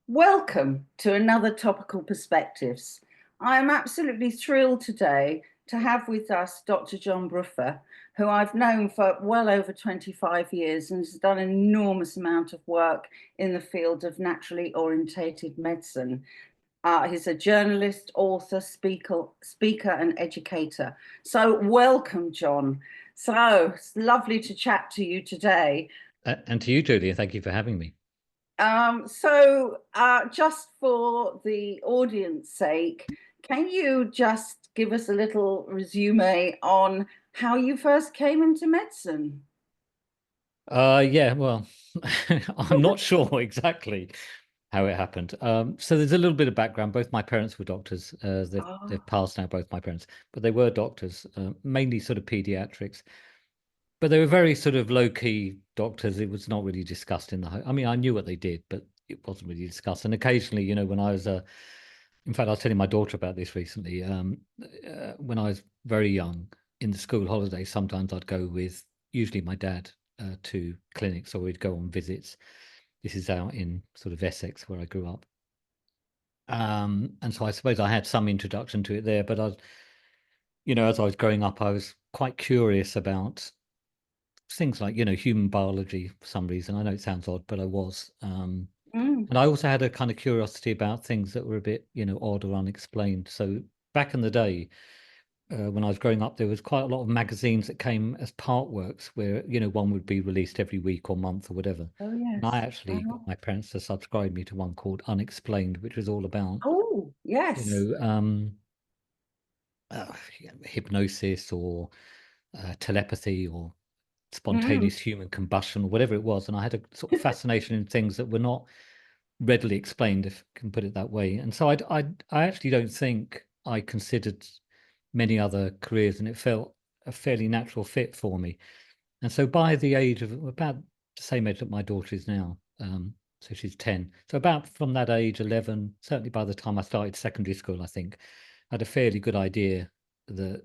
Welcome to another Topical Perspectives. I am absolutely thrilled today to have with us Dr. John Briffa, who I've known for well over 25 years and has done an enormous amount of work in the field of naturally orientated medicine. He's a journalist, author, speaker, and educator. So, welcome, John. So, it's lovely to chat to you today. And to you, Julia, thank you for having me. Just for the audience sake, can you just give us a little resume on how you first came into medicine? Yeah, well, I'm not sure exactly how it happened. So there's a little bit of background. Both my parents were doctors. They've Oh, passed now, both my parents, but they were doctors, mainly sort of pediatrics. But they were very sort of low-key doctors. It was not really discussed in the home. I mean, I knew what they did, but it wasn't really discussed. And occasionally, when I was in fact, I was telling my daughter about this recently. When I was very young, in the school holidays, sometimes I'd go with usually my dad to clinics, or we'd go on visits. This is out in sort of Essex, where I grew up. And so I suppose I had some introduction to it there. But as I was growing up, I was quite curious about things like, human biology for some reason. I know it sounds odd, but I was. mm, And I also had a kind of curiosity about things that were a bit, odd or unexplained. So back in the day, when I was growing up, there was quite a lot of magazines that came as part works where, one would be released every week or month or whatever. oh, And I yes. actually got my parents to subscribe me to one called Unexplained, which was all about, Oh, you yes. know, um, hypnosis or telepathy or Mm, spontaneous human combustion or whatever it was. And I had a sort of fascination in things that were not readily explained, if I can put it that way. And so I actually don't think I considered many other careers, and it felt a fairly natural fit for me. And so by the age of about the same age that my daughter is now, so she's 10. So about from that age, 11, certainly by the time I started secondary school, I think I had a fairly good idea that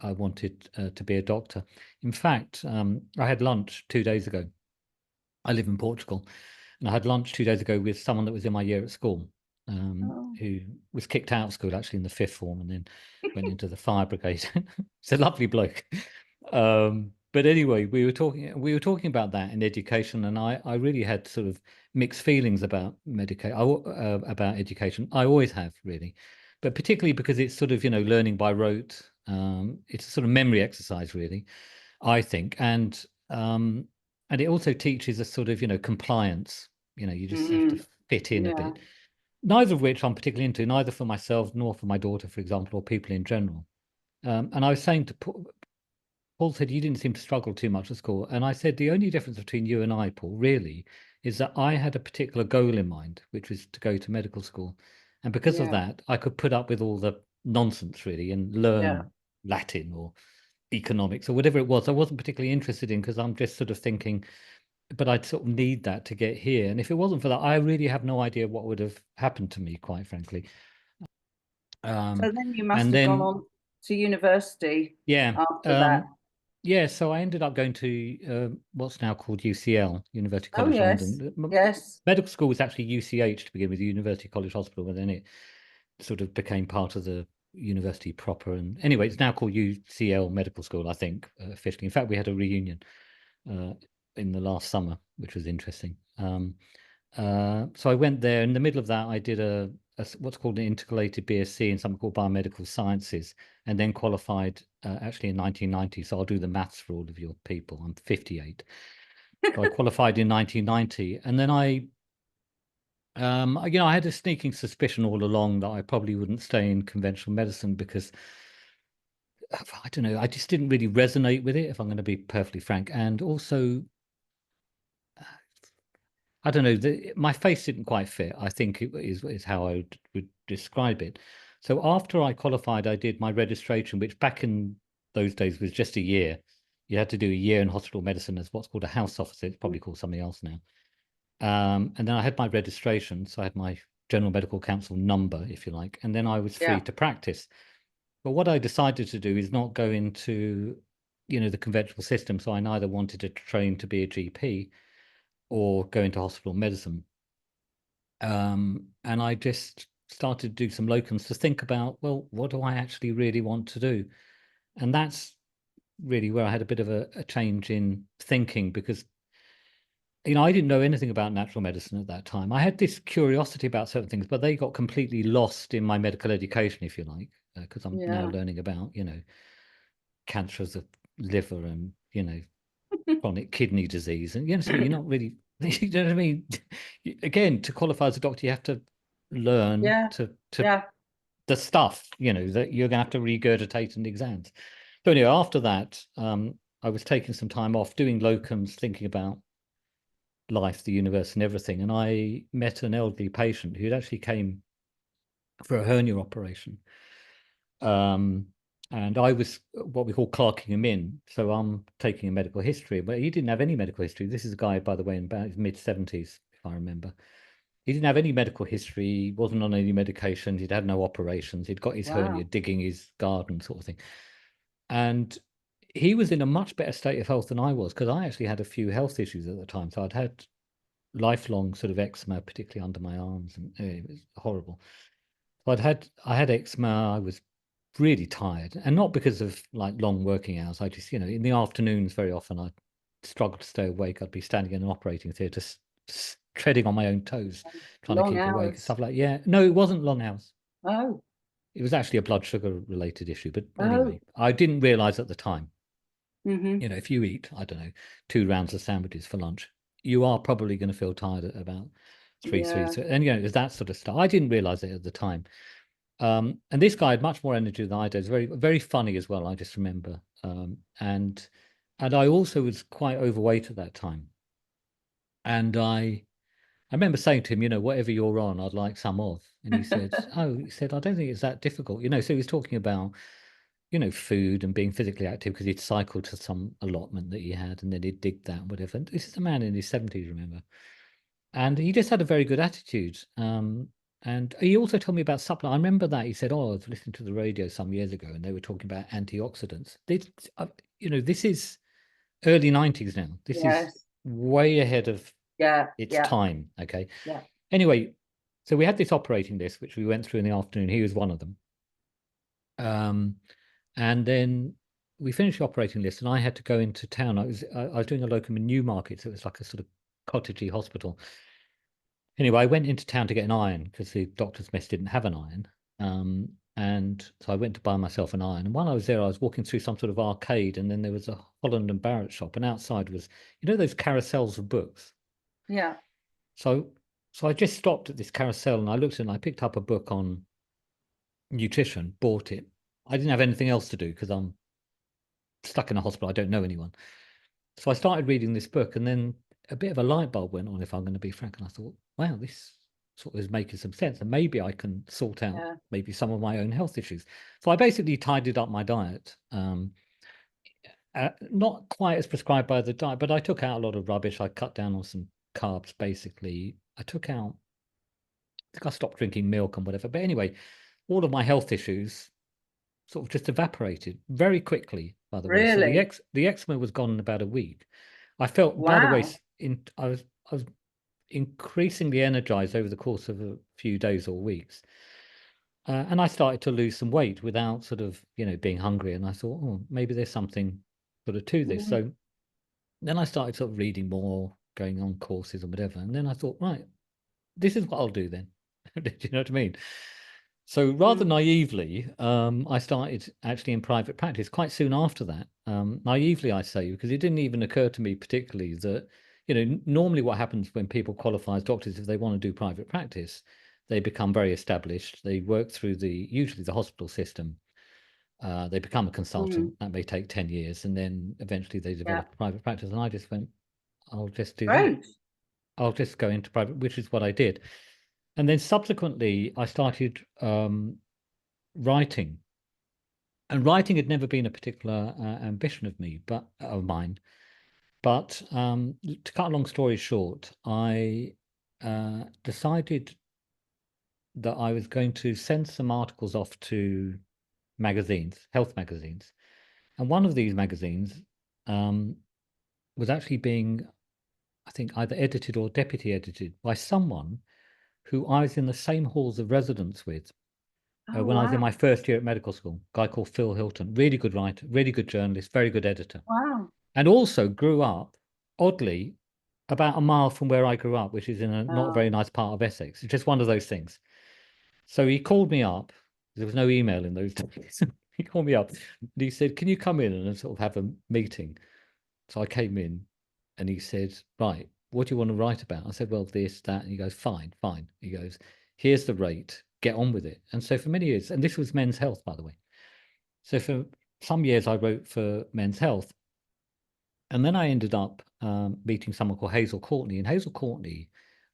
I wanted to be a doctor. In fact, I had lunch 2 days ago. I live in Portugal, and I had lunch 2 days ago with someone that was in my year at school, oh. who was kicked out of school actually in the fifth form, and then went into the fire brigade. It's a lovely bloke. But anyway, we were talking about that in education, and I really had sort of mixed feelings about about education. I always have, really, but particularly because it's sort of learning by rote. It's a sort of memory exercise, really, I think, and it also teaches a sort of compliance. You just have to Mm, fit in a yeah. bit. Neither of which I'm particularly into, neither for myself nor for my daughter, for example, or people in general. And I was saying to Paul said you didn't seem to struggle too much at school, and I said the only difference between you and I, Paul, really, is that I had a particular goal in mind, which was to go to medical school, and because of Yeah. that, I could put up with all the nonsense really and Yeah. learn Latin or economics or whatever it was. I wasn't particularly interested in because I'm just sort of thinking, but I'd sort of need that to get here. And if it wasn't for that, I really have no idea what would have happened to me, quite frankly. So Um, then you must and have gone then, on to university yeah, after that. um, yeah. So I ended up going to what's now called UCL, University Oh, College yes. London. Yes. Medical school was actually UCH to begin with, University College Hospital, but then it sort of became part of the university proper. And anyway, it's now called UCL Medical School, I think, officially. In fact, we had a reunion uh, in the last summer, which was interesting. So I went there. In the middle of that, I did what's called an intercalated BSc in something called biomedical sciences, and then qualified actually in 1990. So I'll do the maths for all of your people. I'm 58. So I qualified in 1990, and then I had a sneaking suspicion all along that I probably wouldn't stay in conventional medicine because I don't know, I just didn't really resonate with it, if I'm going to be perfectly frank. And also, I don't know, my face didn't quite fit. I think it is how I would describe it. So after I qualified, I did my registration, which back in those days was just a year. You had to do a year in hospital medicine as what's called a house officer. It's probably called something else now. And then I had my registration, so I had my General Medical Council number, if you like, and then I was free Yeah. to practice. But what I decided to do is not go into, the conventional system. So I neither wanted to train to be a GP or go into hospital medicine. And I just started to do some locums to think about, well, what do I actually really want to do? And that's really where I had a bit of a change in thinking, because I didn't know anything about natural medicine at that time. I had this curiosity about certain things, but they got completely lost in my medical education, if you like, because I'm now Yeah. learning about, cancer of the liver and, chronic kidney disease. And, so you're not really, you know what I mean? Again, to qualify as a doctor, you have to learn Yeah. to Yeah. the stuff, that you're going to have to regurgitate in the exams. So anyway, after that, I was taking some time off doing locums, thinking about life, the universe, and everything. And I met an elderly patient who actually came for a hernia operation. And I was what we call clerking him in. So I'm taking a medical history, but he didn't have any medical history. This is a guy, by the way, in about his mid-70s, if I remember. He didn't have any medical history. He wasn't on any medications. He'd had no operations. He'd got his hernia Wow. digging his garden, sort of thing. And he was in a much better state of health than I was, because I actually had a few health issues at the time. So I'd had lifelong sort of eczema, particularly under my arms, and it was horrible. So I had eczema. I was really tired, and not because of like long working hours. I just, in the afternoons, very often I struggled to stay awake. I'd be standing in an operating theatre, treading on my own toes, trying to Long keep awake and hours. stuff like. Yeah, no, it wasn't long hours. Oh. It was actually a blood sugar related issue. But Oh. anyway, I didn't realize at the time. Mm-hmm. If you eat, I don't know, 2 rounds of sandwiches for lunch, you are probably going to feel tired at about three, Yeah. three. And it's that sort of stuff. I didn't realize it at the time. And this guy had much more energy than I did. It's very, very funny as well. I just remember. And I also was quite overweight at that time. And I remember saying to him, whatever you're on, I'd like some of. And he said, oh, I don't think it's that difficult. So he was talking about, food and being physically active, because he'd cycled to some allotment that he had, and then he'd dig that, whatever. And this is a man in his 70s, remember? And he just had a very good attitude. And he also told me about supplement. I remember that he said, "Oh, I was listening to the radio some years ago, and they were talking about antioxidants." This is early 90s now. This is Yes. way ahead of Yeah. its Yeah. time. Okay. Yeah. Anyway, so we had this operating list, which we went through in the afternoon. He was one of them. And then we finished the operating list, and I had to go into town. I was doing a locum in Newmarket, so it was like a sort of cottagey hospital. Anyway, I went into town to get an iron, because the doctor's mess didn't have an iron. And so I went to buy myself an iron. And while I was there, I was walking through some sort of arcade, and then there was a Holland and Barrett shop, and outside was, those carousels of books. Yeah. So I just stopped at this carousel, and I looked and I picked up a book on nutrition, bought it. I didn't have anything else to do because I'm stuck in a hospital. I don't know anyone. So I started reading this book, and then a bit of a light bulb went on, if I'm going to be frank. And I thought, wow, this sort of is making some sense. And maybe I can sort out Yeah. maybe some of my own health issues. So I basically tidied up my diet. Not quite as prescribed by the diet, but I took out a lot of rubbish. I cut down on some carbs, basically. I think I stopped drinking milk and whatever. But anyway, all of my health issues sort of just evaporated very quickly, by the way. So Really? the eczema was gone in about a week. I felt, by the way, Wow. I was increasingly energized over the course of a few days or weeks. And I started to lose some weight without sort of, being hungry. And I thought, oh, maybe there's something sort of to this. Mm. So then I started sort of reading more, going on courses or whatever. And then I thought, right, this is what I'll do then. Do you know what I mean? So rather Mm. naively, I started actually in private practice quite soon after that. Naively, I say, because it didn't even occur to me particularly that, normally what happens when people qualify as doctors, if they want to do private practice, they become very established. They work through usually the hospital system. They become a consultant. Mm. That may take 10 years. And then eventually they Yeah. develop a private practice. And I just went, I'll just do that. Great. I'll just go into private, which is what I did. And then subsequently, I started writing. And writing had never been a particular ambition of mine. But to cut a long story short, I decided that I was going to send some articles off to magazines, health magazines. And one of these magazines was actually being, I think, either edited or deputy edited by someone who I was in the same halls of residence with Oh, when I was in wow. my first year at medical school. A guy called Phil Hilton, really good writer, really good journalist, very good editor, Wow. and also grew up, oddly, about a mile from where I grew up, which is in a not very Oh, nice part of Essex. It's just one of those things. So he called me up. There was no email in those days. He called me up and he said, "Can you come in and sort of have a meeting?" So I came in and he said, "Right, what do you want to write about?" I said, "Well, this, that." And he goes, "Fine, fine." He goes, "Here's the rate, get on with it." And so for many years, and this was Men's Health, by the way. So for some years, I wrote for Men's Health. And then I ended up meeting someone called Hazel Courtney. And Hazel Courtney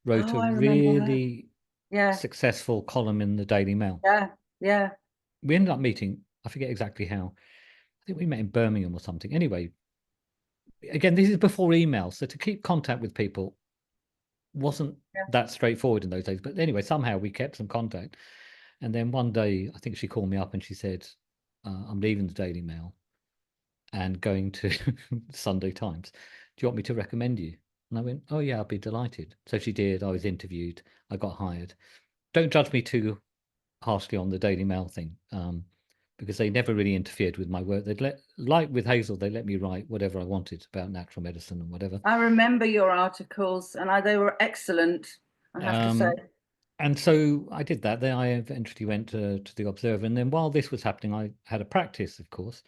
wrote oh, a I remember her. really Yeah, successful column in the Daily Mail. yeah, yeah. We ended up meeting, I forget exactly how. I think we met in Birmingham or something. Anyway, again, this is before email. So to keep contact with people wasn't Yeah. that straightforward in those days. But anyway, somehow we kept some contact. And then one day, I think she called me up and she said, "I'm leaving the Daily Mail and going to Sunday Times. Do you want me to recommend you?" And I went, "Oh, yeah, I'd be delighted." So she did. I was interviewed. I got hired. Don't judge me too harshly on the Daily Mail thing, because they never really interfered with my work. Like with Hazel, they let me write whatever I wanted about natural medicine and whatever. I remember your articles, and they were excellent, I have to say. Um, and so I did that. Then I eventually went to the Observer. And then while this was happening, I had a practice, of course.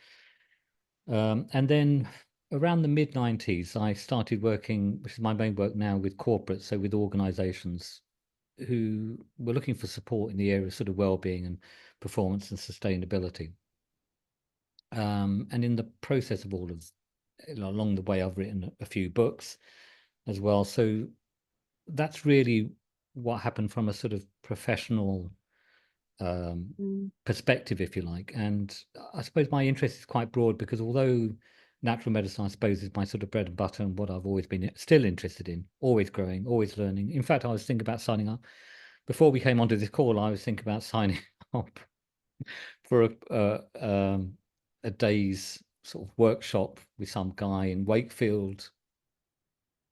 And then around the mid 90s, I started working, which is my main work now, with corporates, so with organizations who were looking for support in the area of sort of well-being and performance and sustainability. And in the process of all of, along the way, I've written a few books as well. So that's really what happened from a sort of professional Mm. perspective, if you like. And I suppose my interest is quite broad because although natural medicine, I suppose, is my sort of bread and butter and what I've always been still interested in, always growing, always learning. In fact, I was thinking about signing up before we came onto this call. I was thinking about signing up for a day's sort of workshop with some guy in Wakefield.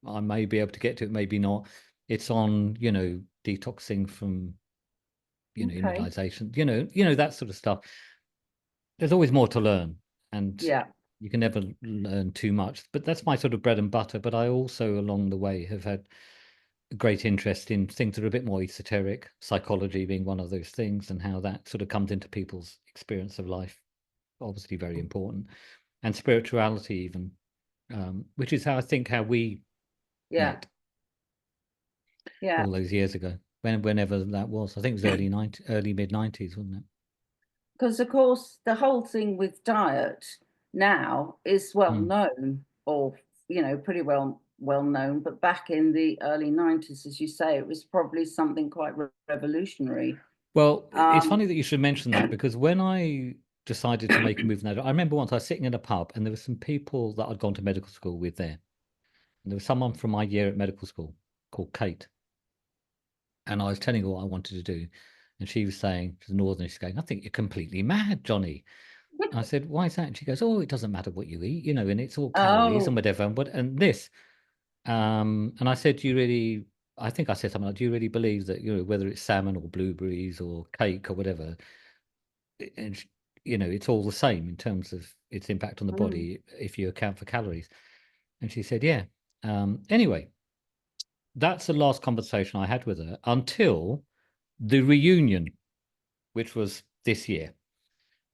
I may be able to get to it, maybe not. It's on, detoxing from, Okay. immunization, that sort of stuff. There's always more to learn, and Yeah. you can never learn too much. But that's my sort of bread and butter. But I also, along the way, have had a great interest in things that are a bit more esoteric, psychology being one of those things, and how that sort of comes into people's experience of life. Obviously, very important, and spirituality even, which is how I think how we Yeah. met Yeah. all those years ago. Whenever that was, I think it was early mid 90s, wasn't it? Because, of course, the whole thing with diet now is well Mm. known, or, pretty well known. But back in the early 90s, as you say, it was probably something quite revolutionary. Well, it's Um, funny that you should mention that because when I decided to make a move in that, I remember once I was sitting in a pub and there were some people that I'd gone to medical school with there. And there was someone from my year at medical school called Kate. And I was telling her what I wanted to do. And she was saying, she's northern, she's going, "I think you're completely mad, Johnny." And I said, "Why is that?" And she goes, "Oh, it doesn't matter what you eat, and it's all calories and oh, whatever. And this. And I said, "Do you really?" I think I said something like, "Do you really believe that, whether it's salmon or blueberries or cake or whatever, and it's all the same in terms of its impact on the mm, body if you account for calories?" And she said, "Yeah." Anyway, that's the last conversation I had with her until the reunion, which was this year.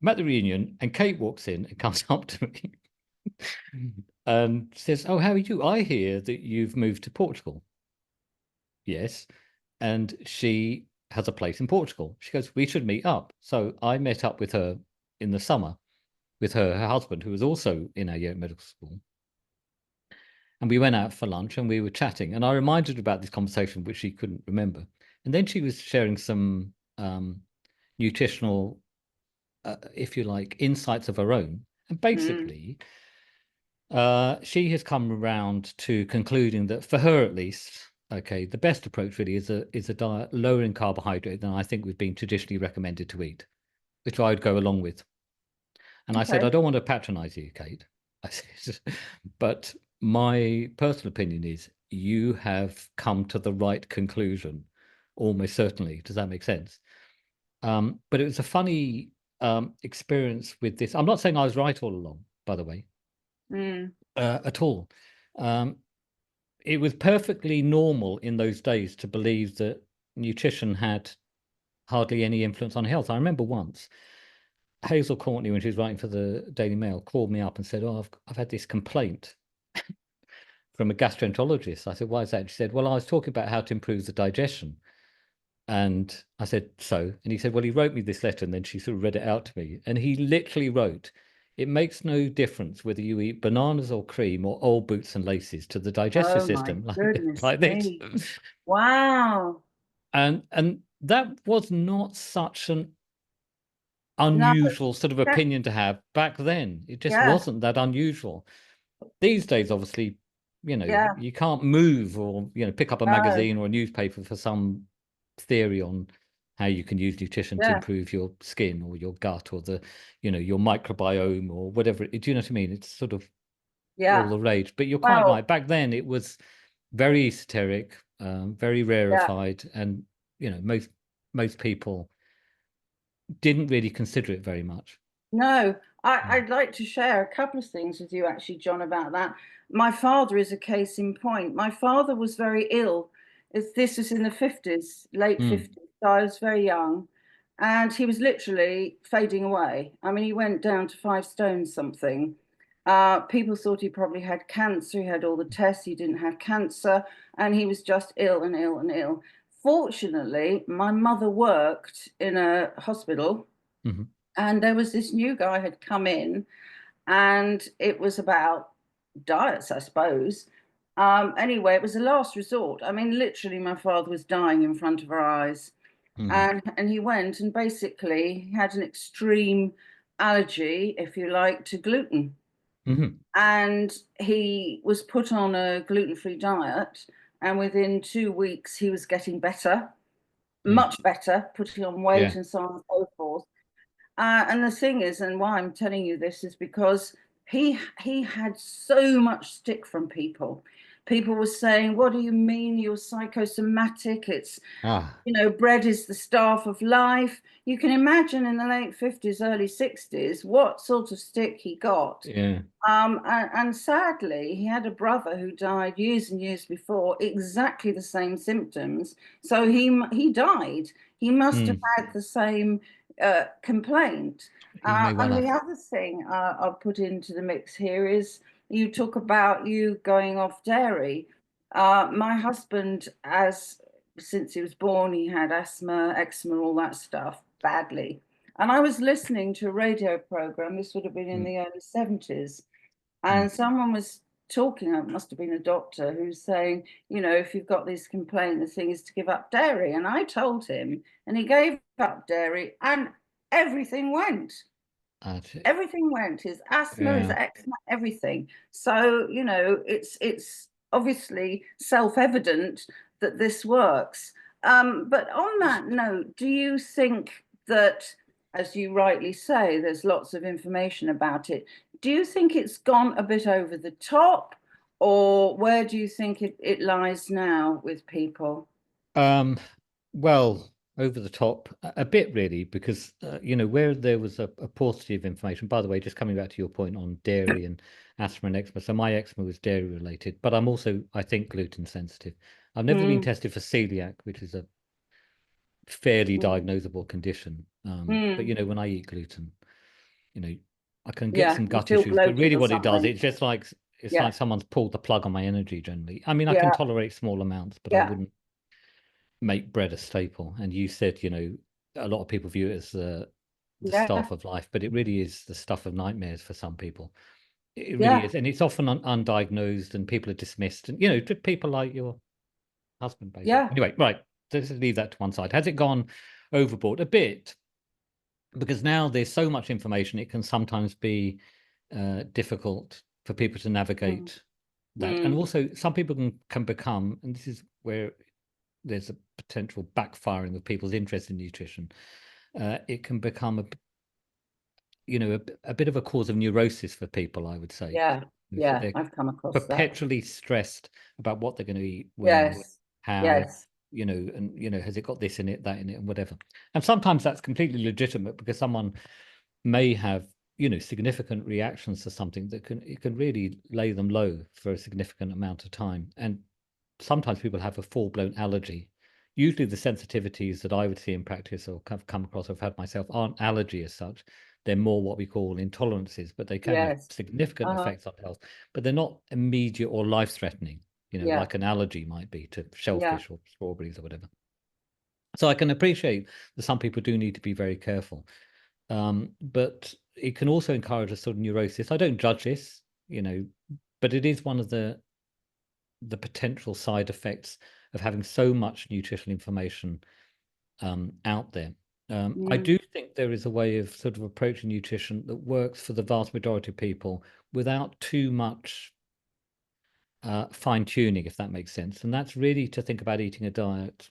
I'm at the reunion, and Kate walks in and comes up to me and says, "Oh, how are you? I hear that you've moved to Portugal." Yes. And she has a place in Portugal. She goes, "We should meet up." So I met up with her in the summer with her husband, who was also in our year at medical school. And we went out for lunch and we were chatting. And I reminded her about this conversation, which she couldn't remember. And then she was sharing some nutritional, if you like, insights of her own. And mm, basically, she has come around to concluding that for her at least, okay, the best approach really is a diet lower in carbohydrate than I think we've been traditionally recommended to eat, which I'd go along with. And I said, okay. "I don't want to patronize you, Kate." I said, "But my personal opinion is you have come to the right conclusion almost certainly. Does that make sense? But it was a funny experience with this. I'm not saying I was right all along, by the way, at all. It was perfectly normal in those days to believe that nutrition had hardly any influence on health. I remember once Hazel Courtney, when she was writing for the Daily Mail, called me up and said, "Oh, I've had this complaint from a gastroenterologist." I said, "Why is that?" She said, "Well, I was talking about how to improve the digestion." And I said, "So?" And he said, "Well, he wrote me this letter." And then she sort of read it out to me. And he literally wrote, "It makes no difference whether you eat bananas or cream or old boots and laces to the digestive Oh my system," goodness like this. me. Wow. And that was not such an No, unusual sort of that, opinion to have back then. It just yeah, wasn't that unusual. These days, obviously, yeah, you can't move or, pick up a no, magazine or a newspaper for some theory on how you can use nutrition to yeah, improve your skin or your gut or your microbiome or whatever. Do you know what I mean? It's sort of all yeah. the rage. But you're quite Well, right. Back then, it was very esoteric, very yeah. rarefied, and most people didn't really consider it very much. No, Mm. I'd like to share a couple of things with you, actually, John, about that. My father is a case in point. My father was very ill. This was in the 50s, late Mm. 50s. So I was very young. And he was literally fading away. I mean, he went down to 5 stone something. People thought he probably had cancer. He had all the tests. He didn't have cancer. And he was just ill and ill and ill. Fortunately, my mother worked in a hospital, Hmm. and there was this new guy had come in, and it was about diets, I suppose. Anyway, it was a last resort. I mean, literally, my father was dying in front of our eyes, Hmm. and he went, and basically he had an extreme allergy, if you like, to gluten, Hmm. and he was put on a gluten-free diet, and within 2 weeks he was getting better, Mm. much better, putting on Yeah. weight and so on and so forth. And the thing is, and why I'm telling you this is because he had so much stick from people. People were saying, "What do you mean you're psychosomatic? It's, Ah. bread is the staff of life." You can imagine in the late 50s, early 60s, what sort of stick he got. Yeah. And sadly, he had a brother who died years and years before, exactly the same symptoms. So he died. He must have Mm. had the same complaint. He may well And the have. other thing I'll put into the mix here is you talk about you going off dairy. My husband, as since he was born, he had asthma, eczema, all that stuff badly. And I was listening to a radio program, this would have been in Mm. the early 70s, Mm. and someone was talking, it must have been a doctor, who's saying, if you've got this complaint, the thing is to give up dairy. And I told him, and he gave up dairy, and everything went. That's it. Everything went. His asthma, his Yeah. eczema, everything. So, it's obviously self-evident that this works. But on that note, do you think that, as you rightly say, there's lots of information about it? Do you think it's gone a bit over the top, or where do you think it lies now with people? Well, over the top a bit really, because where there was a paucity of information. By the way, just coming back to your point on dairy and asthma and eczema. So my eczema was dairy related, but I'm also, I think, gluten sensitive. I've never been Mm, tested for celiac, which is a fairly mm, diagnosable condition. But mm. when I eat gluten, you know, I can get Yeah, some you gut feel issues. But bloated really, or what it does, something. it's Yeah, like someone's pulled the plug on my energy. Generally, I mean, I can yeah, tolerate small amounts, but I yeah, wouldn't make bread a staple. And you said, a lot of people view it as the yeah, staff of life, but it really is the stuff of nightmares for some people. It really yeah, is, and it's often undiagnosed, and people are dismissed. And to people like your husband, basically. yeah. Anyway, right. Let's leave that to one side. Has it gone overboard a bit? Because now there's so much information, it can sometimes be difficult for people to Mm, navigate that. And mm, also, some people can become, and this is where there's a potential backfiring of people's interest in nutrition. It can become a bit of a cause of neurosis for people, I would say. yeah, If yeah. they're I've come across that. perpetually stressed about what they're going to eat, when, Yes, how, yes, and has it got this in it, that in it, and whatever. And sometimes that's completely legitimate because someone may have significant reactions to something that can really lay them low for a significant amount of time. And sometimes people have a full-blown allergy. Usually the sensitivities that I would see in practice or have come across, I've had myself, aren't allergy as such. They're more what we call intolerances, but they can have Yes. significant effects on health, but they're not immediate or life-threatening, Yeah. like an allergy might be to Yeah. shellfish or strawberries or whatever. So I can appreciate that some people do need to be very careful. But it can also encourage a sort of neurosis. I don't judge this, but it is one of the potential side effects of having so much nutritional information out there. I Mm. do think there is a way of sort of approaching nutrition that works for the vast majority of people without too much fine tuning, if that makes sense. And that's really to think about eating a diet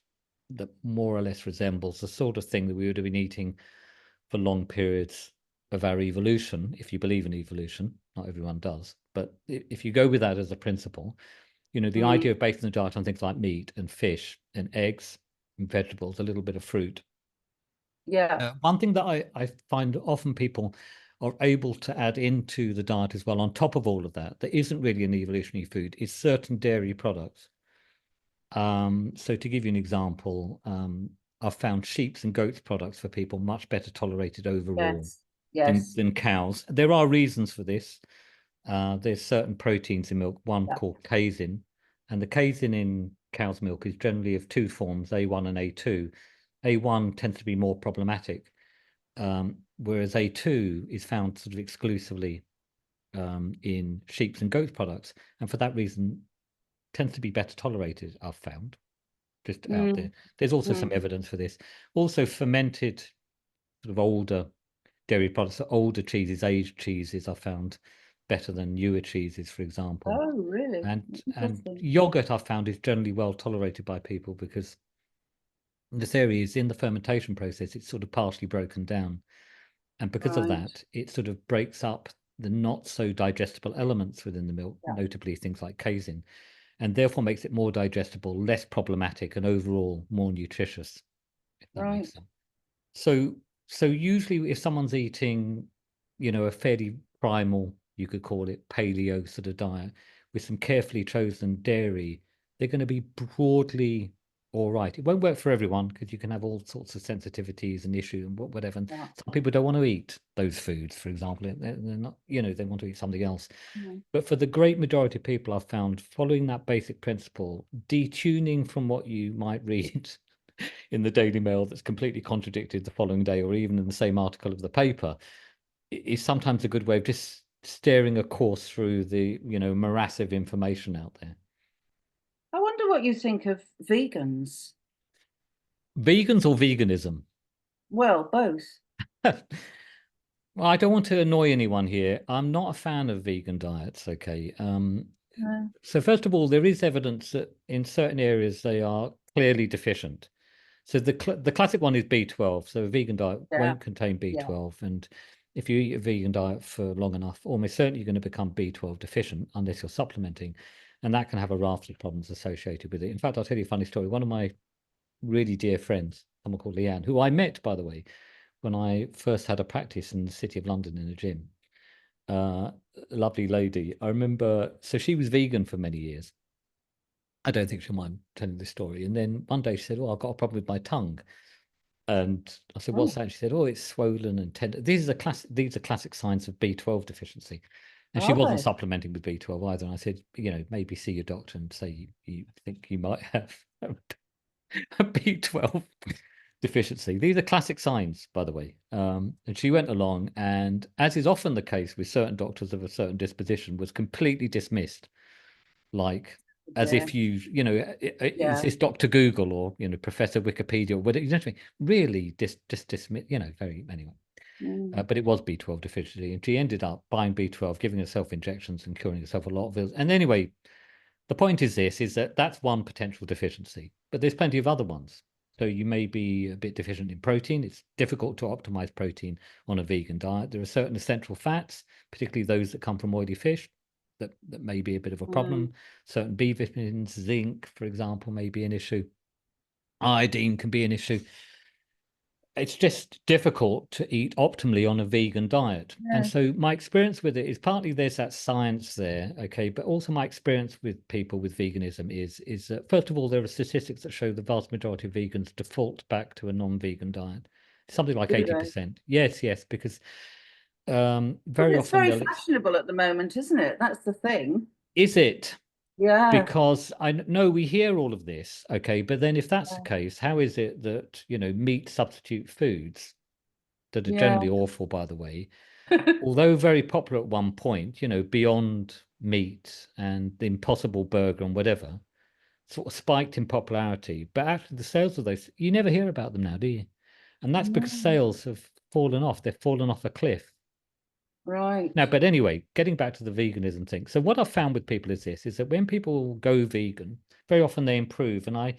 that more or less resembles the sort of thing that we would have been eating for long periods of our evolution, if you believe in evolution. Not everyone does, but if you go with that as a principle, the Mm. idea of basing the diet on things like meat and fish and eggs and vegetables, a little bit of fruit. Yeah. One thing that I find often people are able to add into the diet as well, on top of all of that, that isn't really an evolutionary food, is certain dairy products. So to give you an example, I've found sheep's and goat's products for people much better tolerated overall Yes. Yes. than cows. There are reasons for this. There's certain proteins in milk, one Yeah. called casein, and the casein in cow's milk is generally of two forms, A1 and A2. A1 tends to be more problematic, whereas A2 is found sort of exclusively in sheep's and goat's products, and for that reason tends to be better tolerated, I've found, just out there. Mm. There's also some Mm. evidence for this. Also, fermented sort of older dairy products, so older cheeses, aged cheeses, are found better than newer cheeses, for example. Oh, really? And Interesting. yogurt, I've found, is generally well tolerated by people because the theory is in the fermentation process, it's sort of partially broken down. And because of Right. that, it sort of breaks up the not so digestible elements within the milk, Yeah. notably things like casein, and therefore makes it more digestible, less problematic, and overall more nutritious, if that Right. makes sense. So, usually if someone's eating, a fairly primal, you could call it paleo sort of diet with some carefully chosen dairy, they're going to be broadly all right. It won't work for everyone because you can have all sorts of sensitivities and issues and whatever. And Yeah. some people don't want to eat those foods, for example. They're not, they want to eat something else. Mm. But for the great majority of people, I've found following that basic principle, detuning from what you might read in the Daily Mail that's completely contradicted the following day, or even in the same article of the paper, is sometimes a good way of just steering a course through the morass of information out there. I wonder what you think of vegans. Vegans or veganism? Well, both. Well, I don't want to annoy anyone here. I'm not a fan of vegan diets. Okay. No. So first of all, there is evidence that in certain areas they are clearly deficient. So the classic one is B12. So a vegan diet Yeah. won't contain Yeah. B12, and if you eat a vegan diet for long enough, almost certainly you're going to become B12 deficient unless you're supplementing, and that can have a raft of problems associated with it. In fact, I'll tell you a funny story. One of my really dear friends, someone called Leanne, who I met, by the way, when I first had a practice in the City of London in a gym. A lovely lady. I remember, so she was vegan for many years. I don't think she'll mind telling this story. And then one day she said, "Oh, I've got a problem with my tongue." And I said, "What's Oh, that?" She said, "Oh, it's swollen and tender." These are classic signs of B12 deficiency. And she are wasn't they? supplementing with B12 either. And I said, maybe see your doctor and say you think you might have a B12 deficiency. These are classic signs, by the way. And she went along, and as is often the case with certain doctors of a certain disposition, was completely dismissed, like as Yeah. if is Yeah. this Dr. Google or Professor Wikipedia or whatever, what I mean? Really just dismiss, very anyway. Mm. But it was B12 deficiency, and she ended up buying B12, giving herself injections and curing herself a lot of ills. And anyway, the point is that that's one potential deficiency, but there's plenty of other ones. So you may be a bit deficient in protein. It's difficult to optimize protein on a vegan diet. There are certain essential fats, particularly those that come from oily fish, that may be a bit of a Mm. problem. Certain B vitamins, zinc, for example, may be an issue. iodine can be an issue. It's just difficult to eat optimally on a vegan diet. And Yeah, so my experience with it is partly there's that science there, okay, but also my experience with people with veganism is that first of all, there are statistics that show the vast majority of vegans default back to a non-vegan diet. Something like do they? 80%. Yes, yes, because Well, very it's often very they'll fashionable at the moment, isn't it? That's the thing. is it? Yeah. Because I know we hear all of this, okay, but then if that's the Yeah. case, how is it that, meat substitute foods that are Yeah. generally awful, by the way, although very popular at one point, Beyond Meat and the Impossible Burger and whatever, sort of spiked in popularity. But actually, the sales of those, you never hear about them now, do you? And that's because No. sales have fallen off. They've fallen off a cliff. Right. Now, but anyway, getting back to the veganism thing. So what I've found with people is this, is that when people go vegan, very often they improve. And I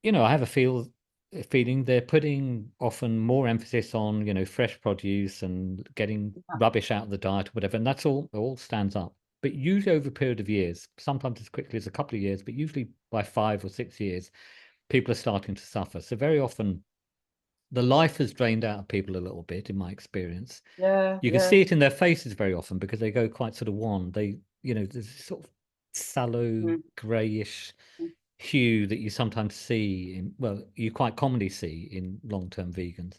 have a feeling they're putting often more emphasis on, fresh produce and getting Yeah. rubbish out of the diet or whatever. And that's all stands up. But usually over a period of years, sometimes as quickly as a couple of years, but usually by 5 or 6 years, people are starting to suffer. So very often the life has drained out of people a little bit, in my experience. Yeah. You can Yeah. see it in their faces very often because they go quite sort of wan. There's this sort of sallow, Mm. grayish hue that you sometimes see you quite commonly see in long-term vegans.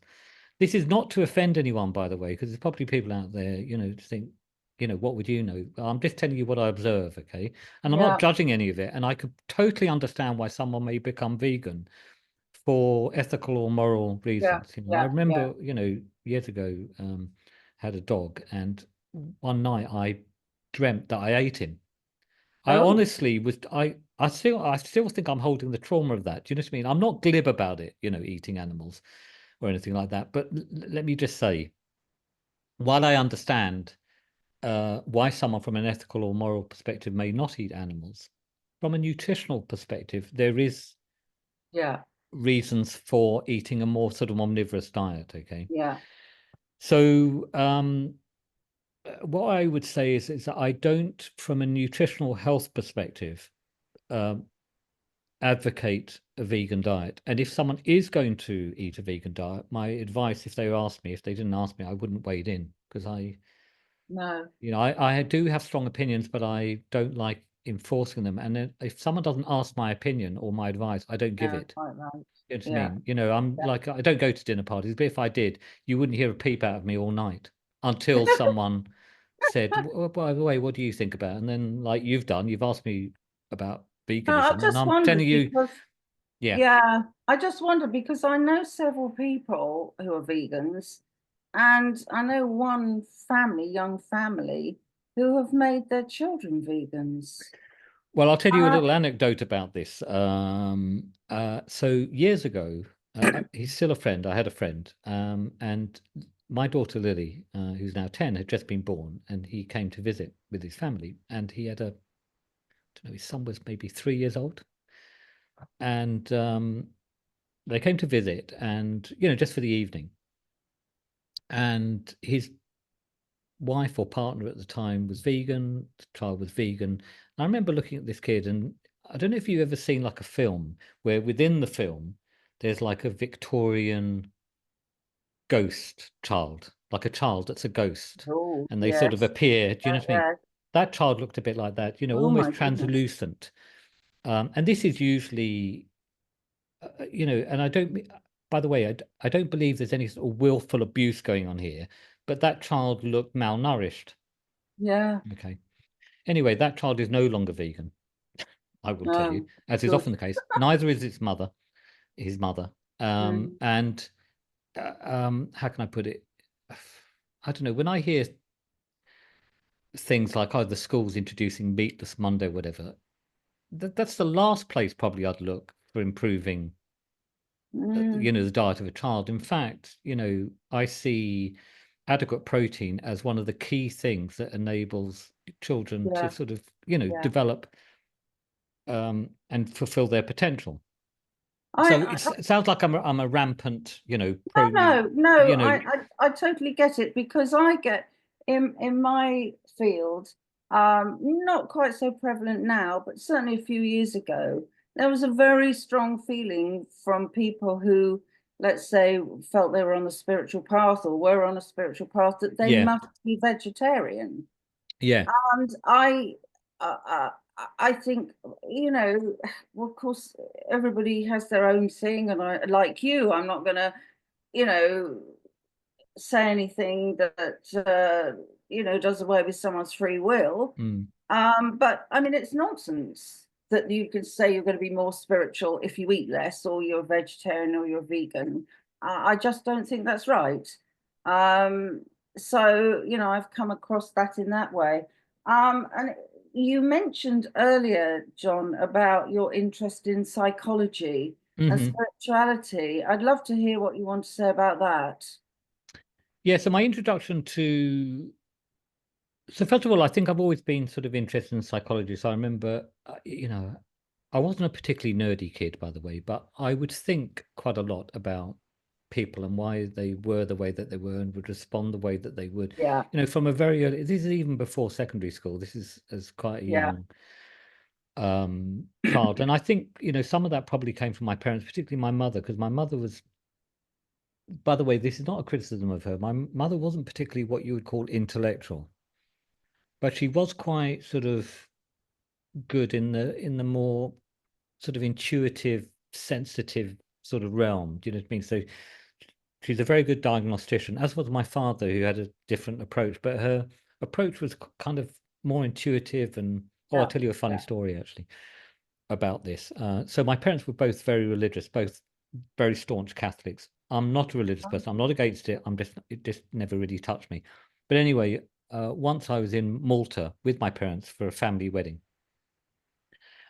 This is not to offend anyone, by the way, because there's probably people out there, to think, what would you know? I'm just telling you what I observe, okay? And I'm not Yeah. judging any of it. And I could totally understand why someone may become vegan for ethical or moral Yeah. reasons. I Yeah. Yeah. remember, years ago, had a dog, and one night I dreamt that I ate him. I Oh. honestly was I still think I'm holding the trauma of that. Do you know what I mean? I'm not glib about it, eating animals or anything like that. But let me just say, while I understand why someone from an ethical or moral perspective may not eat animals, from a nutritional perspective, there is Yeah. reasons for eating a more sort of omnivorous diet. Okay, Yeah. so what I would say is that I don't, from a nutritional health perspective, um, advocate a vegan diet. And if someone is going to eat a vegan diet, my advice, if they didn't ask me, I wouldn't wade in because No. I do have strong opinions, but I don't like enforcing them. And then if someone doesn't ask my opinion or my advice, I don't give No. it. Quite right. You know what I Yeah. mean? I'm Yeah. like, I don't go to dinner parties, but if I did, you wouldn't hear a peep out of me all night until someone said, By the way, what do you think about?" And then, like you've done, you've asked me about I veganism, and just I'm telling wondered you, because, yeah. yeah, I just wondered because I know several people who are vegans, and I know one family, young family, who have made their children vegans. Well, I'll tell you a Uh, little anecdote about this. So years ago, he's still a friend. I had a friend, and my daughter Lily, who's now 10, had just been born, and he came to visit with his family, and he had I don't know, his son was maybe 3 years old, and they came to visit, and just for the evening, and his wife or partner at the time was vegan, the child was vegan. And I remember looking at this kid, and I don't know if you've ever seen like a film where within the film there's like a Victorian ghost child, like a child that's a ghost, oh, and they sort of yes. appear. Do you Yeah, know what I mean? yeah. That child looked a bit like that, Oh my almost goodness. translucent. And this is usually, and I don't, by the way, I don't believe there's any sort of willful abuse going on here, but that child looked malnourished. Yeah. Okay. Anyway, that child is no longer vegan, I will tell you, Oh, as is good. often the case. Neither is his mother. Mm, And how can I put it? I don't know. When I hear things like, oh, the school's introducing meatless Monday, whatever, that's the last place probably I'd look for improving, mm, the diet of a child. In fact, I see adequate protein as one of the key things that enables children to yeah, sort of, yeah. develop and fulfill their potential. I, So I it sounds like I'm a rampant, no, no, no. you know, I totally get it because I get in my field, not quite so prevalent now, but certainly a few years ago. there was a very strong feeling from people who, let's say, felt they were on a spiritual path or were on a spiritual path, that they Yeah, must be vegetarian. yeah, And uh, uh, I think, you know, well, of course, everybody has their own thing, and I, like you, I'm not going to, you know, say anything that does away with someone's free will. mm, But I mean, it's nonsense that you can say you're going to be more spiritual if you eat less, or you're a vegetarian, or you're vegan. I just don't think that's right. Um, so, I've come across that in that way. And you mentioned earlier, John, about your interest in psychology and hmm. spirituality. I'd love to hear what you want to say about that. Yeah. So my introduction to, so first of all, I think I've always been sort of interested in psychology. So I remember, I wasn't a particularly nerdy kid, by the way, but I would think quite a lot about people and why they were the way that they were and would respond the way that they would. Yeah, From a very early, this is even before secondary school. This is as quite a yeah, young child. And I think, some of that probably came from my parents, particularly my mother, because my mother was, by the way, this is not a criticism of her. My mother wasn't particularly what you would call intellectual, but she was quite sort of good in the more sort of intuitive, sensitive sort of realm. Do you know what I mean? So she's a very good diagnostician, as was my father, who had a different approach, but her approach was kind of more intuitive. And I'll yeah, tell you a funny yeah. story actually about this. So my parents were both very religious, both very staunch Catholics. I'm not a religious person. I'm not against it. It just never really touched me. But anyway, once I was in Malta with my parents for a family wedding,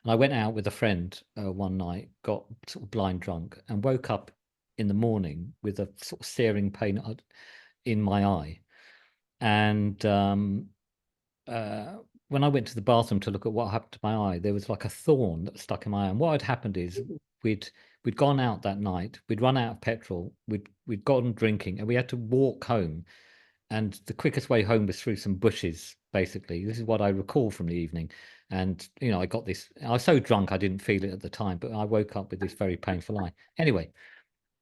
and I went out with a friend one night, got sort of blind drunk, and woke up in the morning with a sort of searing pain in my eye. And uh, when I went to the bathroom to look at what happened to my eye, there was like a thorn that stuck in my eye. And what had happened is we'd we'd gone out that night, we'd run out of petrol, we'd gone drinking, and we had to walk home. And the quickest way home was through some bushes, basically. This is what I recall from the evening. And I got this. I was so drunk I didn't feel it at the time, but I woke up with this very painful eye. Anyway,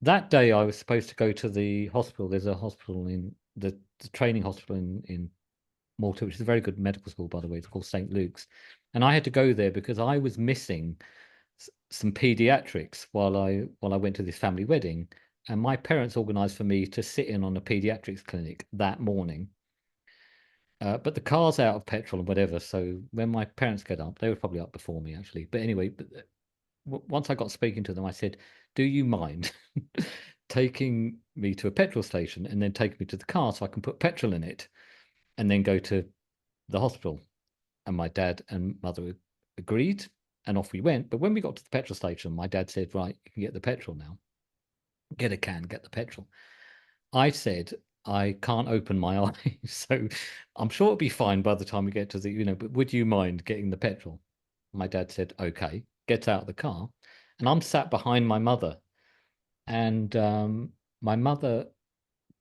that day I was supposed to go to the hospital. There's a hospital in the training hospital in Malta, which is a very good medical school, by the way. It's called St. Luke's. And I had to go there because I was missing some pediatrics while I went to this family wedding. And my parents organized for me to sit in on a pediatrics clinic that morning. But the car's out of petrol and whatever. So when my parents get up, they were probably up before me actually. But anyway, once I got speaking to them, I said, "Do you mind taking me to a petrol station and then take me to the car so I can put petrol in it and then go to the hospital?" And my dad and mother agreed, and off we went. But when we got to the petrol station, my dad said, "Right, you can get the petrol now. Get a can, get the petrol." I said, "I can't open my eye, so I'm sure it'll be fine by the time we get to but would you mind getting the petrol?" My dad said, "Okay," gets out of the car, and I'm sat behind my mother, and my mother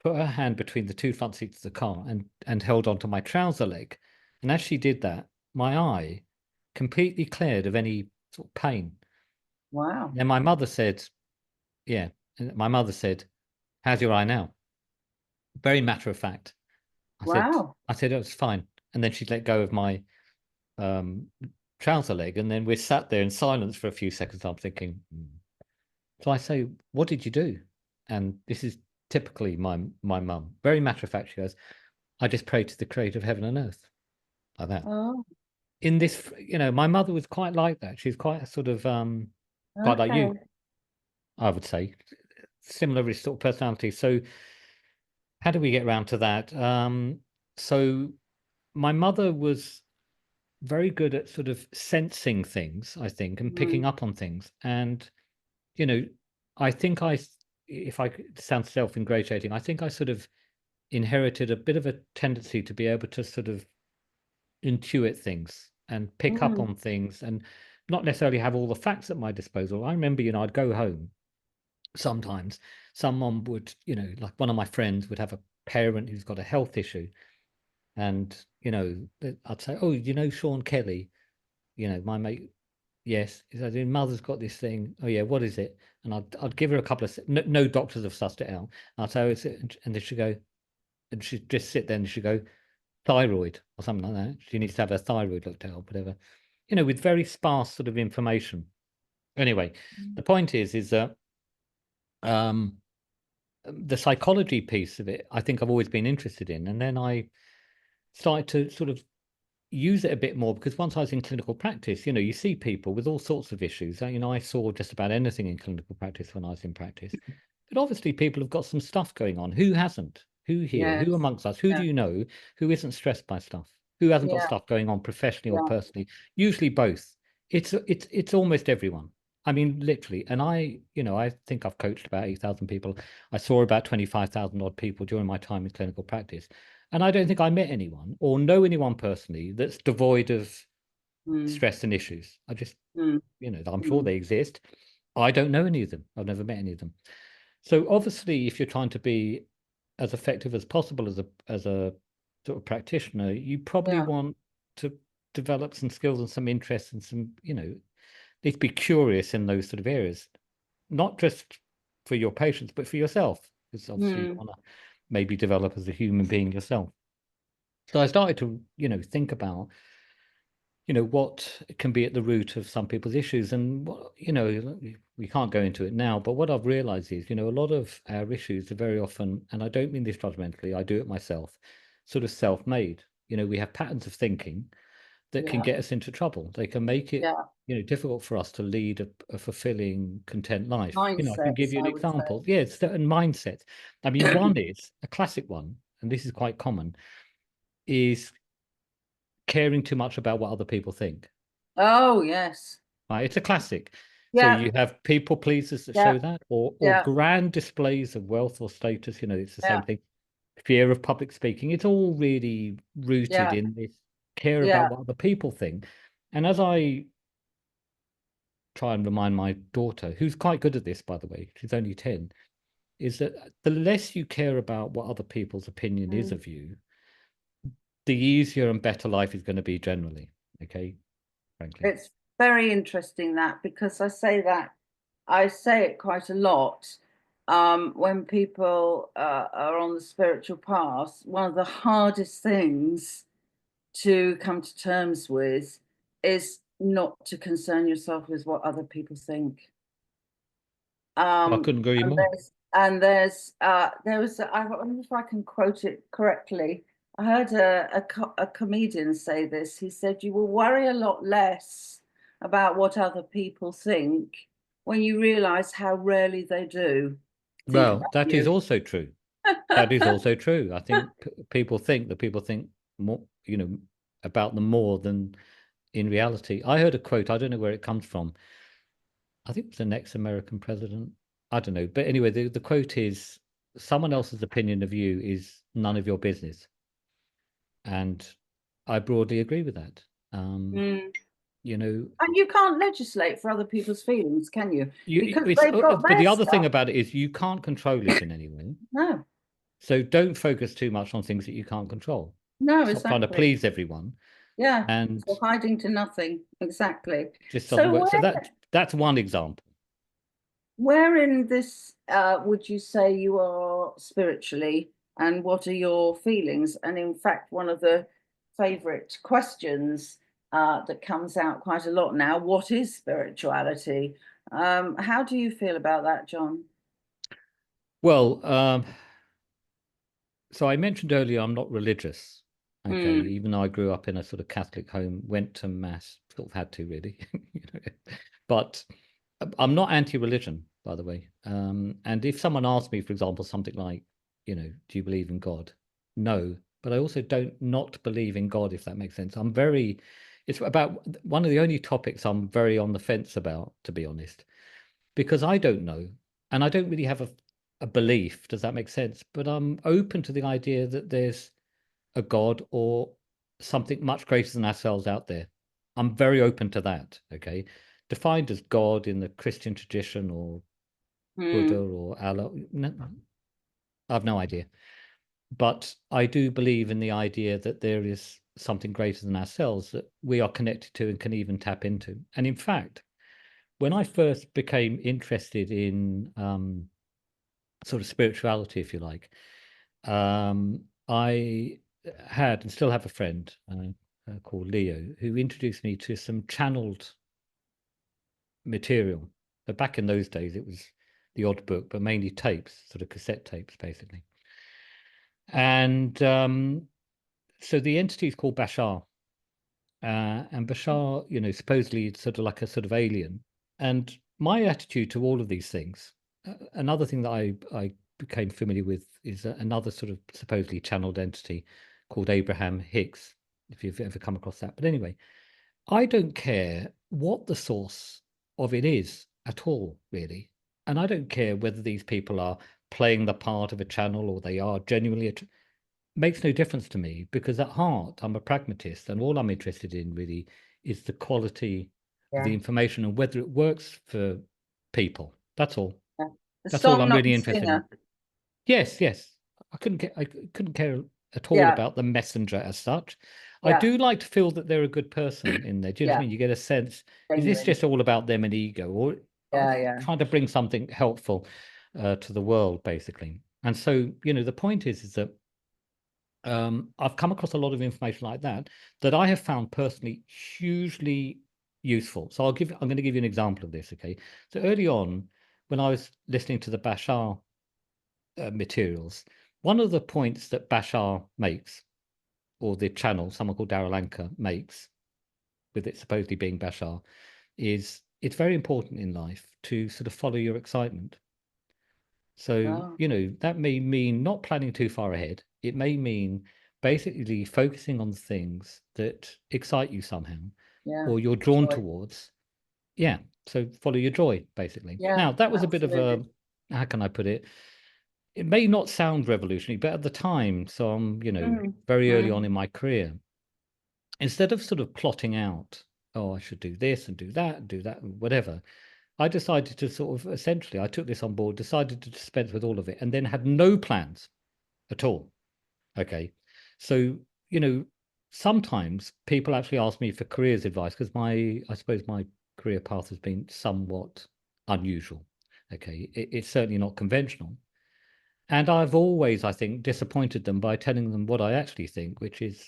put her hand between the two front seats of the car and held onto my trouser leg. And as she did that, my eye completely cleared of any sort of pain. Wow, Then my mother said, "Yeah." And my mother said, "How's your eye now?" Very matter of fact. I said, wow. I said, "Oh, it's fine." And then she let go of my um, trouser leg. And then we sat there in silence for a few seconds. I'm thinking, "Hmm." So I say, "What did you do?" And this is typically my mum. Very matter of fact, she goes, "I just prayed to the creator of heaven and earth," like that. Oh, In this, my mother was quite like that. She's quite a sort of quite like you, okay. I would say. Similar sort of personality. So how do we get around to that? So my mother was very good at sort of sensing things, I think, and Mm, picking up on things. And, you know, I think if I could sound self-ingratiating, I think I sort of inherited a bit of a tendency to be able to sort of intuit things and pick up mm, on things and not necessarily have all the facts at my disposal. I remember, I'd go home sometimes. Someone would, like one of my friends would have a parent who's got a health issue. And, I'd say, "Oh, Sean Kelly, my mate, Yes. He said, mother's got this thing. Oh yeah, what is it? And I'd give her a couple of, no doctors have sussed it out. I'll tell her, and then she'd go, and she'd just sit there and she'd go, thyroid or something like that. She needs to have her thyroid looked at or whatever, with very sparse sort of information. Anyway, the point is that the psychology piece of it, I think I've always been interested in. And then I started to sort of use it a bit more because once I was in clinical practice, you see people with all sorts of issues. I saw just about anything in clinical practice when I was in practice. But obviously people have got some stuff going on. Who hasn't? Who here? Who Yes. amongst us? Who do Yeah. you know who isn't stressed by stuff? Who hasn't got Yeah. stuff going on professionally or Yeah. personally? Usually both. It's almost everyone. I mean, literally. And I think I've coached about 8,000 people. I saw about 25,000 odd people during my time in clinical practice. And I don't think I met anyone or know anyone personally that's devoid of Mm. stress and issues. I just, Mm. I'm sure they exist. I don't know any of them. I've never met any of them. So obviously, if you're trying to be as effective as possible as a sort of practitioner, you probably Yeah. want to develop some skills and some interests and some, need to be curious in those sort of areas, not just for your patients, but for yourself, because obviously you want to maybe develop as a human being yourself. So I started to, think about, what can be at the root of some people's issues. And, we can't go into it now, but what I've realized is, a lot of our issues are very often, and I don't mean this judgmentally, I do it myself, sort of self-made. We have patterns of thinking that can Yeah. get us into trouble. They can make it, Yeah. difficult for us to lead a fulfilling, content life. I can give Mindsets, you an I would say. example. Yeah, it's certain mindsets. I mean, one is a classic one, and this is quite common, is caring too much about what other people think. Oh, yes. Right? It's a classic. So Yeah. you have people pleasers that Yeah. show that, or Yeah. grand displays of wealth or status. It's the Yeah. same thing. Fear of public speaking. It's all really rooted Yeah. in this care Yeah. about what other people think. And as I try and remind my daughter, who's quite good at this, by the way, she's only 10, is that the less you care about what other people's opinion is Mm. of you, the easier and better life is going to be generally. Okay, frankly. It's very interesting that, because I say it quite a lot when people are on the spiritual path. One of the hardest things to come to terms with is not to concern yourself with what other people think. I couldn't agree And more. there was I wonder if I can quote it correctly. I heard a comedian say this. He said, "You will worry a lot less about what other people think when you realize how rarely they do think Well, about that is you." also true. That is also true. I think people think that people think more, about them more than in reality. I heard a quote, I don't know where it comes from. I think it's the next American president. I don't know. But anyway, the quote is someone else's opinion of you is none of your business. And I broadly agree with that. Mm. You know, And you can't legislate for other people's feelings, can you? Because it's they've got but their the other thing stuff. about it is you can't control it in any way. No, So don't focus too much on things that you can't control. no, Stop trying to exactly. please everyone Yeah, and so hiding to nothing, exactly. just doesn't So work. So that's one example. where in this would you say you are spiritually, and what are your feelings? And in fact, one of the favorite questions that comes out quite a lot now, what is spirituality? How do you feel about that, John? Well, so I mentioned earlier I'm not religious. Okay, Mm. even though I grew up in a sort of Catholic home, went to mass, sort of had to really, but I'm not anti-religion, by the way. And if someone asks me, for example, something like, do you believe in God? No, but I also don't not believe in God, if that makes sense. It's about one of the only topics I'm very on the fence about, to be honest, because I don't know, and I don't really have a belief. Does that make sense? But I'm open to the idea that there's a God or something much greater than ourselves out there. I'm very open to that. Okay, defined as God in the Christian tradition or Buddha Mm. or Allah. No, I have no idea. But I do believe in the idea that there is something greater than ourselves that we are connected to and can even tap into. And in fact, when I first became interested in sort of spirituality, if you like, I had and still have a friend called Leo who introduced me to some channeled material. But back in those days, it was the odd book, but mainly tapes, sort of cassette tapes, basically. And so the entity is called Bashar. And Bashar, supposedly it's sort of like a sort of alien. And my attitude to all of these things, another thing that I became familiar with is another sort of supposedly channeled entity called Abraham Hicks, if you've ever come across that. But anyway, I don't care what the source of it is at all, really. And I don't care whether these people are playing the part of a channel or they are genuinely makes no difference to me, because at heart I'm a pragmatist, and all I'm interested in really is the quality of the Yeah. information and whether it works for people. That's all. Yeah. The That's all song, I'm not really the interested in. singer. Yes, yes. I couldn't care at all Yeah. about the messenger as such. I Yeah. do like to feel that they're a good person in there. Do you know what I Yeah. mean? You get a sense, is this Genuine. just all about them and ego, or are Yeah. they Yeah. trying to bring something helpful to the world, basically? And so, the point is that I've come across a lot of information like that that I have found personally hugely useful. So I'm going to give you an example of this. Okay. So early on, when I was listening to the Bashar materials, one of the points that Bashar makes, or the channel, someone called Darryl Anker makes, with it supposedly being Bashar, is it's very important in life to sort of follow your excitement. So, Oh, that may mean not planning too far ahead. It may mean basically focusing on things that excite you somehow yeah. or you're drawn Joy. towards. Yeah. So follow your joy, basically. Yeah. Now, that was a bit of Absolutely. a, how can I put it? It may not sound revolutionary, but at the time, so I'm, Mm. very early on Mm. in my career, instead of sort of plotting out, oh, I should do this and do that, and whatever, I decided to sort of essentially, I took this on board, decided to dispense with all of it, and then had no plans at all. Okay. So, you know, sometimes people actually ask me for careers advice because I suppose my career path has been somewhat unusual. Okay. It's certainly not conventional. And I've always, I think, disappointed them by telling them what I actually think, which is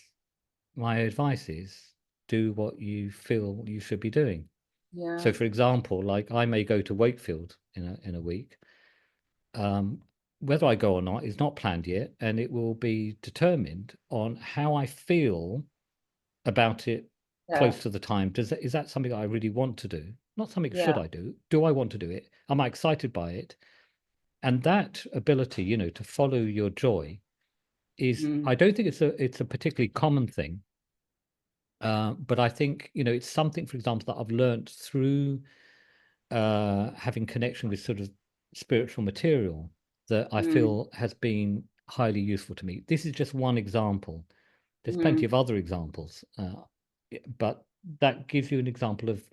my advice is do what you feel you should be doing. Yeah. So, for example, like I may go to Wakefield in a week. Um, Whether I go or not is not planned yet, and it will be determined on how I feel about it Yeah. close to the time. Is that something I really want to do? Not something should Yeah. I do? Do I want to do it? Am I excited by it? And that ability, to follow your joy is, Mm. I don't think it's a particularly common thing. But I think, it's something, for example, that I've learned through having connection with sort of spiritual material that I Mm. feel has been highly useful to me. This is just one example. There's plenty Mm. of other examples, but that gives you an example of,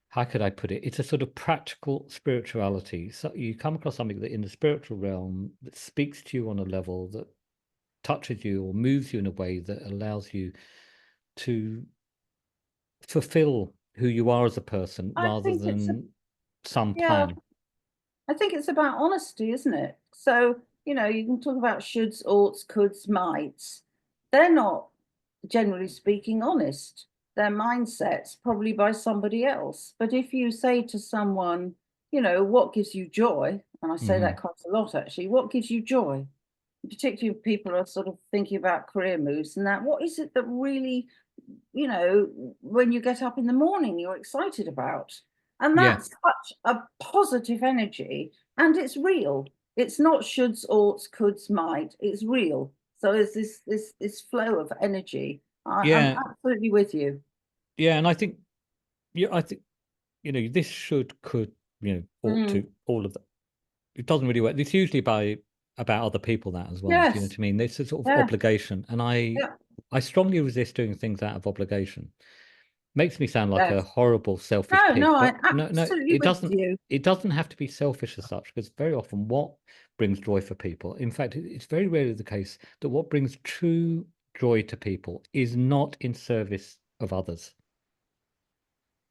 how could I put it? It's a sort of practical spirituality. So you come across something that in the spiritual realm that speaks to you on a level that touches you or moves you in a way that allows you to fulfill who you are as a person I rather think it's a, than some yeah. plan. I think it's about honesty, isn't it? So, you can talk about shoulds, oughts, coulds, mights. They're not, generally speaking, honest. Their mindsets probably by somebody else. But if you say to someone, what gives you joy? And I say Hmm. that quite a lot actually, what gives you joy? Particularly if people are sort of thinking about career moves and that, what is it that really, when you get up in the morning, you're excited about? And Yeah. that's such a positive energy, and it's real. It's not shoulds, oughts, coulds, might. It's real. So there's this flow of energy. I'm Yeah. absolutely with you. Yeah. And I think, yeah, this should, could, ought Mm. to, all of that. It doesn't really work. It's usually about other people that as well. Do you know Yes. what I mean? There's a sort of Yeah. obligation. And Yeah. I strongly resist doing things out of obligation. Makes me sound like a Yes. horrible, selfish No, pig, no, I'm but no, absolutely with you. it doesn't have to be selfish as such, because very often what brings joy for people, in fact, it's very rarely the case that what brings true joy to people is not in service of others.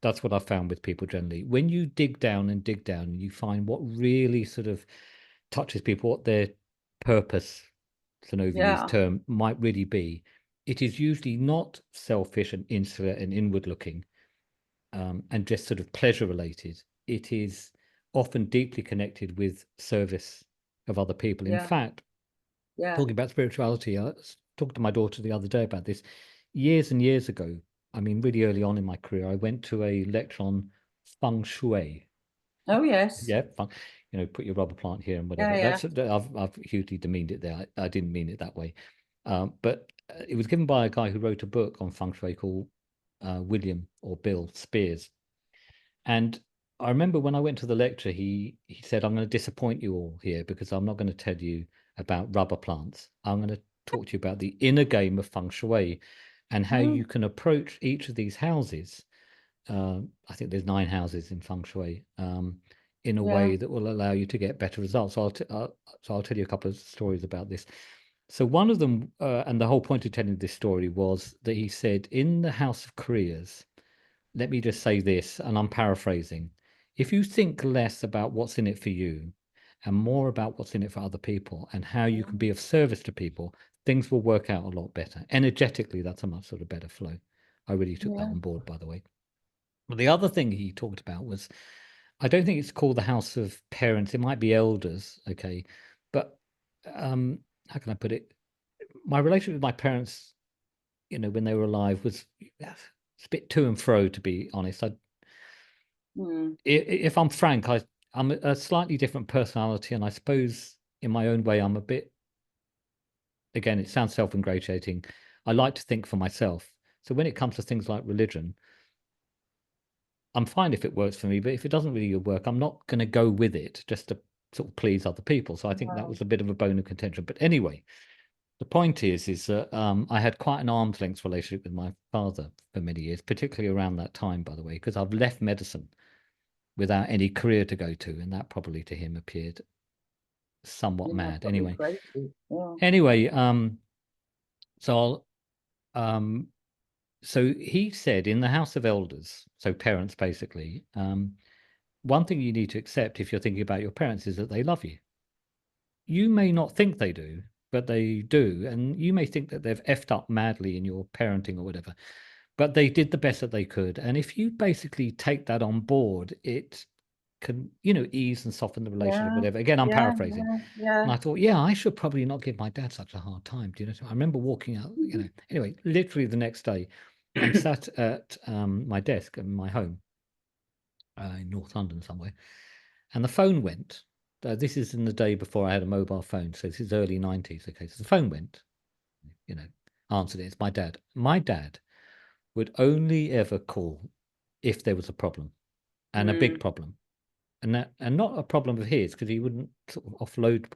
That's what I found with people generally. When you dig down, you find what really sort of touches people, what their purpose, it's an overused term, might really be. It is usually not selfish and insular and inward looking, and just sort of pleasure related. It is often deeply connected with service of other people. In fact, talking about spirituality, I was talking to my daughter the other day about this. Years and years ago, I mean, really early on in my career, I went to a lecture on feng shui. Oh, yes. Yeah, put your rubber plant here and whatever. I've hugely demeaned it there. I didn't mean it that way. But it was given by a guy who wrote a book on feng shui called William or Bill Spears. And I remember when I went to the lecture, he said, I'm going to disappoint you all here because I'm not going to tell you about rubber plants. I'm going to talk to you about the inner game of feng shui and how you can approach each of these houses. I think there's 9 houses in feng shui, in a way that will allow you to get better results. So I'll tell you a couple of stories about this. So one of them, and the whole point of telling this story was that he said, in the House of Careers, let me just say this, and I'm paraphrasing. If you think less about what's in it for you and more about what's in it for other people and how you can be of service to people, things will work out a lot better. Energetically, that's a much sort of better flow. I really took that on board, by the way. But the other thing he talked about was, I don't think it's called the House of Parents. It might be elders, okay? But how can I put it? My relationship with my parents, when they were alive, was it's a bit to and fro, to be honest. If I'm frank, I'm a slightly different personality, and I suppose in my own way, I'm a bit, again, it sounds self-ingratiating. I like to think for myself. So when it comes to things like religion, I'm fine if it works for me, but if it doesn't really work, I'm not going to go with it just to sort of please other people. So I think that was a bit of a bone of contention. But anyway, the point is that I had quite an arm's length relationship with my father for many years, particularly around that time, by the way, because I've left medicine without any career to go to, and that probably to him appeared somewhat mad. Anyway, so so he said in the House of Elders, so parents basically, one thing you need to accept if you're thinking about your parents is that they love you. You may not think they do, but they do. And you may think that they've effed up madly in your parenting or whatever, but they did the best that they could. And if you basically take that on board, it can, ease and soften the relationship, whatever. Again, I'm paraphrasing. And I thought, I should probably not give my dad such a hard time. Do you know? I remember walking out, anyway, literally the next day, I'm sat at my desk in my home in North London somewhere, and the phone went. This is in the day before I had a mobile phone, so this is early 90s. Okay, so the phone went, answered it. It's my dad. My dad would only ever call if there was a problem, and a big problem, and not a problem of his, because he wouldn't sort of offload.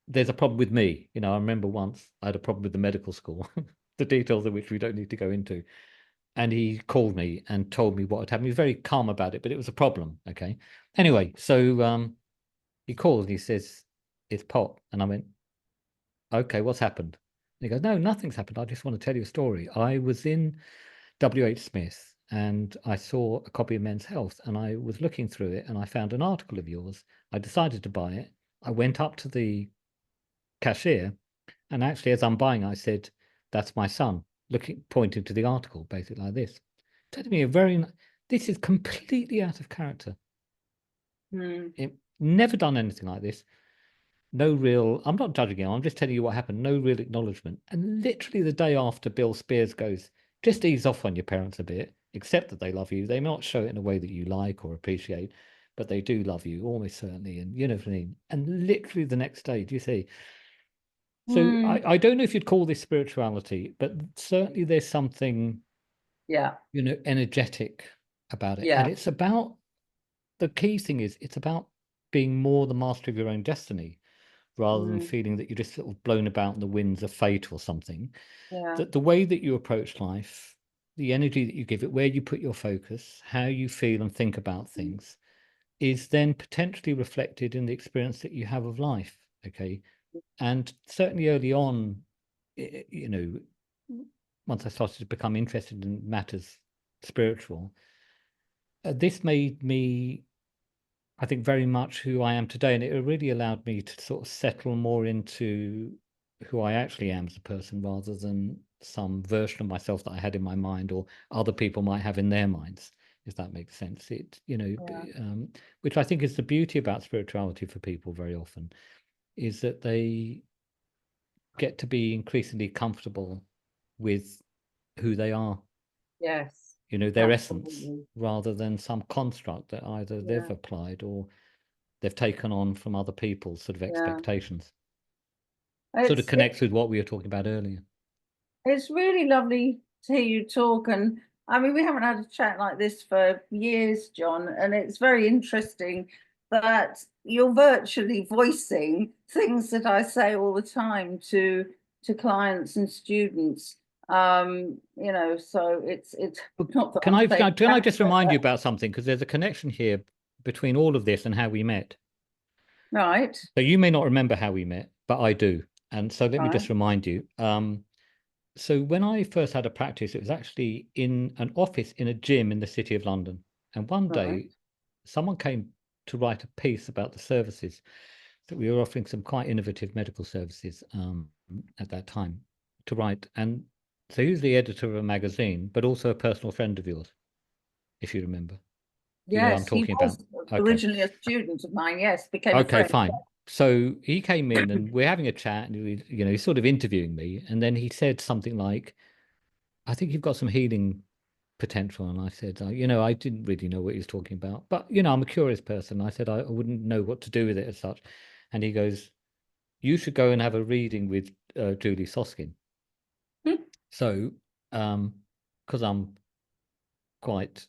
There's a problem with me. I remember once I had a problem with the medical school, the details of which we don't need to go into. And he called me and told me what had happened. He was very calm about it, but it was a problem. Okay. Anyway, so he called and he says, it's Pop. And I went, okay, what's happened? And he goes, no, nothing's happened. I just want to tell you a story. I was in W.H. Smith and I saw a copy of Men's Health and I was looking through it and I found an article of yours. I decided to buy it. I went up to the cashier and actually, as I'm buying, I said, that's my son, pointing to the article, basically like this. Said to me, this is completely out of character. Never done anything like this. No real, I'm not judging him, I'm just telling you what happened. No real acknowledgement. And literally the day after, Bill Spears goes, just ease off on your parents a bit, accept that they love you. They may not show it in a way that you like or appreciate, but they do love you, almost certainly. And you know what I mean? And literally the next day, do you see? So I don't know if you'd call this spirituality, but certainly there's something, energetic about it. And it's about, the key thing is, it's about being more the master of your own destiny, rather than feeling that you're just sort of blown about in the winds of fate or something. That the way that you approach life, the energy that you give it, where you put your focus, how you feel and think about things, is then potentially reflected in the experience that you have of life. Okay. And certainly early on, once I started to become interested in matters spiritual, this made me, I think, very much who I am today. And it really allowed me to sort of settle more into who I actually am as a person, rather than some version of myself that I had in my mind or other people might have in their minds, if that makes sense. It, which I think is the beauty about spirituality for people very often, is that they get to be increasingly comfortable with who they are, Yes, their essence, absolutely. rather than some construct that either they've Yeah, applied or they've taken on from other people's sort of yeah. expectations. Sort of It's connects with what we were talking about earlier. it's really lovely to hear you talk, and I mean we haven't had a chat like this for years, John, and it's very interesting that you're virtually voicing things that I say all the time to clients and students. So it's not that Can I'm I saying can I just remind you that, about something, because there's a connection here between all of this and how we met. right, So you may not remember how we met, but I do. And so let me right, just remind you. So when I first had a practice, it was actually in an office in a gym in the City of London. And one right. day, someone came to write a piece about the services that we were offering, some quite innovative medical services at that time to write. And so he was the editor of a magazine, but also a personal friend of yours, if you remember. Do you know what I'm Yes, he talking about? was Okay. originally a student of mine. Yes, became a Okay, friend. fine. So he came in and we're having a chat, and he's sort of interviewing me, and then he said something like, "I think you've got some healing potential." And I said, I didn't really know what he was talking about, but I'm a curious person. I said I wouldn't know what to do with it as such. And he goes, "You should go and have a reading with Julie Soskin." So, because I'm quite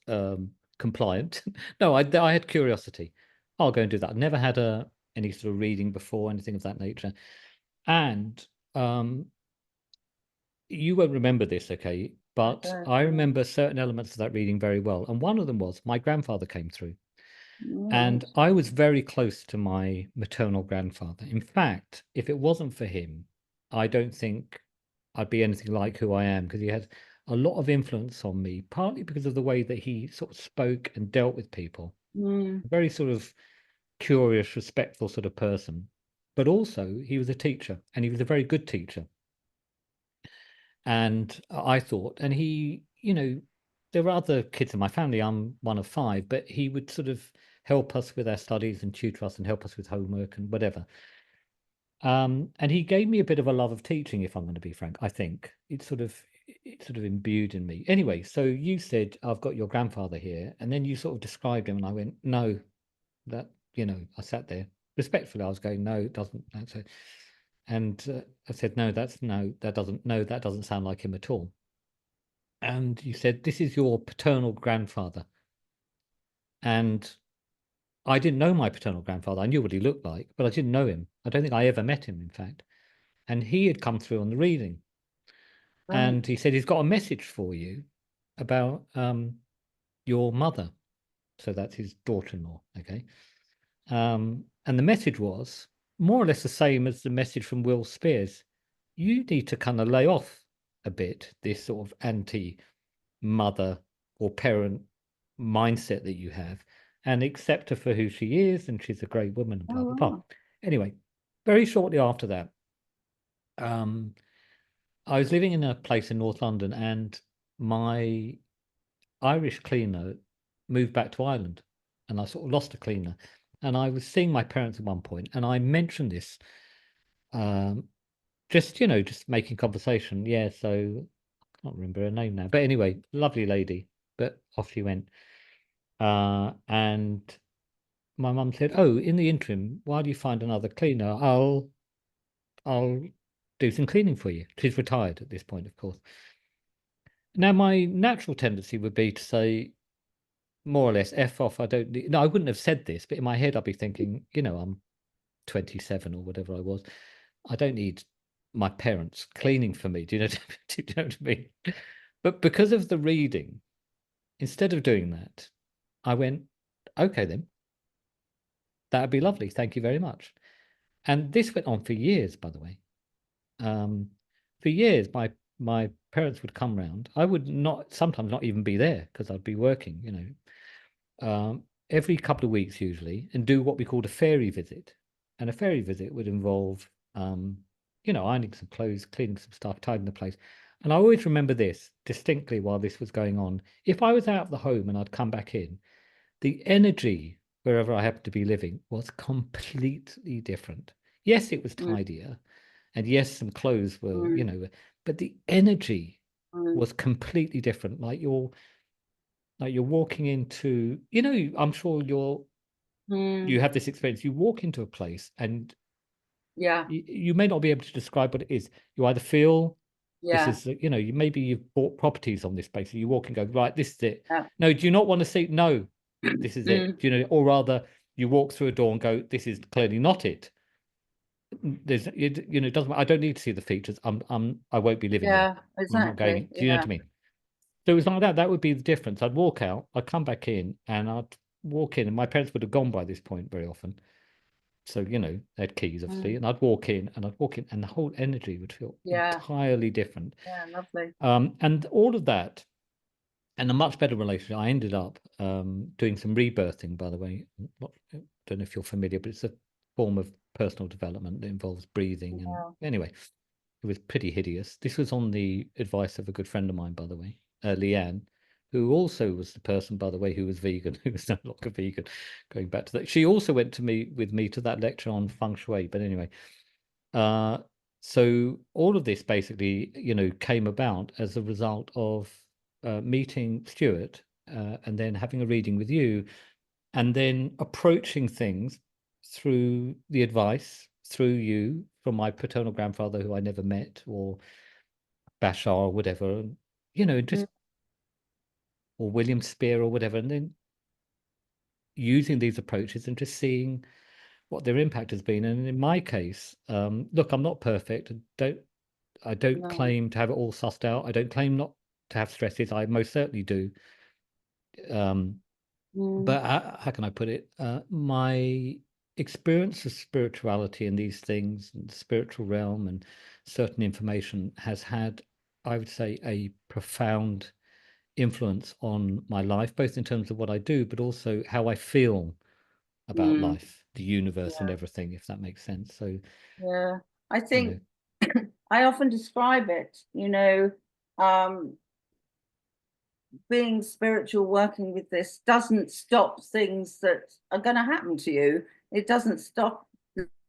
compliant, no, I had curiosity. I'll go and do that. I've never had any sort of reading before, anything of that nature. And you won't remember this, okay? But I Yeah. remember certain elements of that reading very well. And one of them was my grandfather came through. Right. And I was very close to my maternal grandfather. In fact, if it wasn't for him, I don't think I'd be anything like who I am, because he had a lot of influence on me, partly because of the way that he sort of spoke and dealt with people. Mm. A very sort of curious, respectful sort of person. But also, he was a teacher, and he was a very good teacher. And I thought, and he, there were other kids in my family. I'm one of five, but he would sort of help us with our studies and tutor us and help us with homework and whatever. And he gave me a bit of a love of teaching, if I'm going to be frank. I think it sort of imbued in me. Anyway, so you said, "I've got your grandfather here," and then you sort of described him, and I went, "No, that I sat there respectfully. I was going, no, it doesn't. That's it." And I said, "No, that doesn't sound like him at all." And you said, "This is your paternal grandfather." And I didn't know my paternal grandfather. I knew what he looked like, but I didn't know him. I don't think I ever met him, in fact. And he had come through on the reading. And Right. he said, "He's got a message for you about your mother." So that's his daughter-in-law. Okay. And the message was more or less the same as the message from Will Spears. You need to kind of lay off a bit this sort of anti-mother or parent mindset that you have, and accept her for who she is, and she's a great woman, and blah, blah, Oh, blah. wow. Anyway, very shortly after that, um, I was living in a place in North London, and my Irish cleaner moved back to Ireland, and I sort of lost a cleaner. And I was seeing my parents at one point, and I mentioned this, um, just making conversation. Yeah, so I can't remember her name now, but anyway, lovely lady. But off she went. And my mum said, "Oh, in the interim, while you find another cleaner, I'll do some cleaning for you." She's retired at this point, of course. Now, my natural tendency would be to say, more or less, "F off, I don't need." No, I wouldn't have said this, but in my head, I'd be thinking, I'm 27 or whatever I was. I don't need my parents cleaning for me. Do you know, do you know what I mean? But because of the reading, instead of doing that, I went, "Okay, then, that'd be lovely. Thank you very much." And this went on for years, by the way. For years, my my parents would come round. I would sometimes not even be there because I'd be working, every couple of weeks usually, and do what we called a fairy visit. And a fairy visit would involve, ironing some clothes, cleaning some stuff, tidying the place. And I always remember this distinctly while this was going on. If I was out of the home and I'd come back in, the energy wherever I happened to be living was completely different. Yes, it was mm, tidier, and yes, some clothes were, mm, but the energy mm, was completely different. Like you're walking into, I'm sure you mm. have this experience. You walk into a place and Yeah, you may not be able to describe what it is. You either feel this yeah, is, maybe you've bought properties on this place. And you walk and go, right, this is it. yeah. No, do you not want to see? No, this is it. Mm, Or rather, you walk through a door and go, this is clearly not it. It doesn't. I don't need to see the features. I won't be living there. yeah, I'm not going exactly. in. Do you know what Yeah. I mean? So it was like that. That would be the difference. I'd walk out, I'd come back in, and I'd walk in, and my parents would have gone by this point very often. So, they had keys, obviously, Mm, and I'd walk in, and the whole energy would feel yeah, entirely different. yeah, lovely. And all of that, and a much better relationship. I ended up doing some rebirthing, by the way. I don't know if you're familiar, but it's a form of personal development that involves breathing. And Yeah. anyway, it was pretty hideous. This was on the advice of a good friend of mine, by the way, Leanne, who also was the person, by the way, who was vegan, who was no longer vegan. Going back to that, she also went with me to that lecture on feng shui. But anyway, uh, so all of this basically, came about as a result of meeting Stuart and then having a reading with you, and then approaching things through the advice through you from my paternal grandfather, who I never met, or Bashar or whatever, Mm, just or William Spear or whatever, and then using these approaches and just seeing what their impact has been. And in my case, look, I'm not perfect. I don't no. claim to have it all sussed out. I don't claim not to have stresses. I most certainly do. Um, Mm, but how can I put it? My experience of spirituality and these things, and the spiritual realm, and certain information has had, I would say, a profound influence on my life, both in terms of what I do, but also how I feel about mm, life, the universe, and yeah, everything, if that makes sense. So, yeah. I you think know, I often describe it, um, being spiritual, working with this doesn't stop things that are going to happen to you. It doesn't stop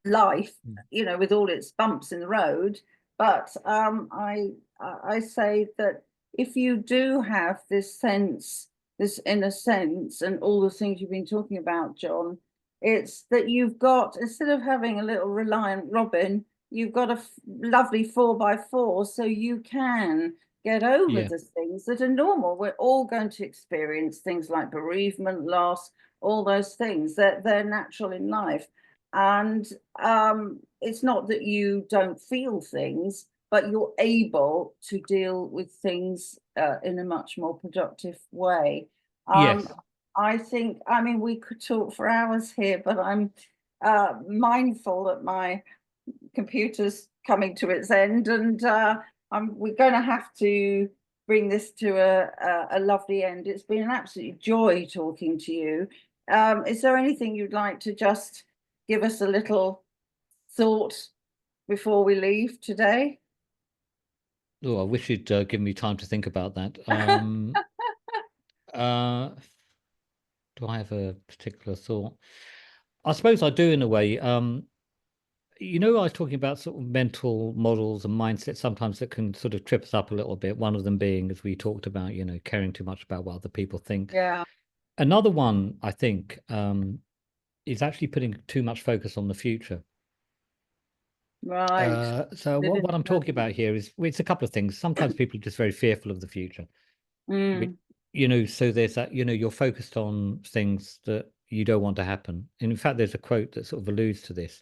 life, mm, with all its bumps in the road. But I say that if you do have this sense, this inner sense, and all the things you've been talking about, John, it's that you've got, instead of having a little reliant Robin, you've got a lovely 4x4, so you can get over yeah, the things that are normal. We're all going to experience things like bereavement, loss, all those things that they're natural in life. And it's not that you don't feel things, but you're able to deal with things in a much more productive way. Um, yes, I think, I mean, we could talk for hours here, but I'm mindful that my computer's coming to its end, and we're going to have to bring this to a lovely end. It's been an absolute joy talking to you. Is there anything you'd like to just give us a little thought before we leave today? oh, I wish you'd given me time to think about that. Uh, do I have a particular thought? I suppose I do in a way. I was talking about sort of mental models and mindsets sometimes that can sort of trip us up a little bit. One of them being, as we talked about, caring too much about what other people think. Yeah, Another one, I think, is actually putting too much focus on the future. right. So Live what, in what I'm the talking about here is, well, it's a couple of things. Sometimes people are just very fearful of the future. Mm, So there's that, you're focused on things that you don't want to happen. And in fact, there's a quote that sort of alludes to this.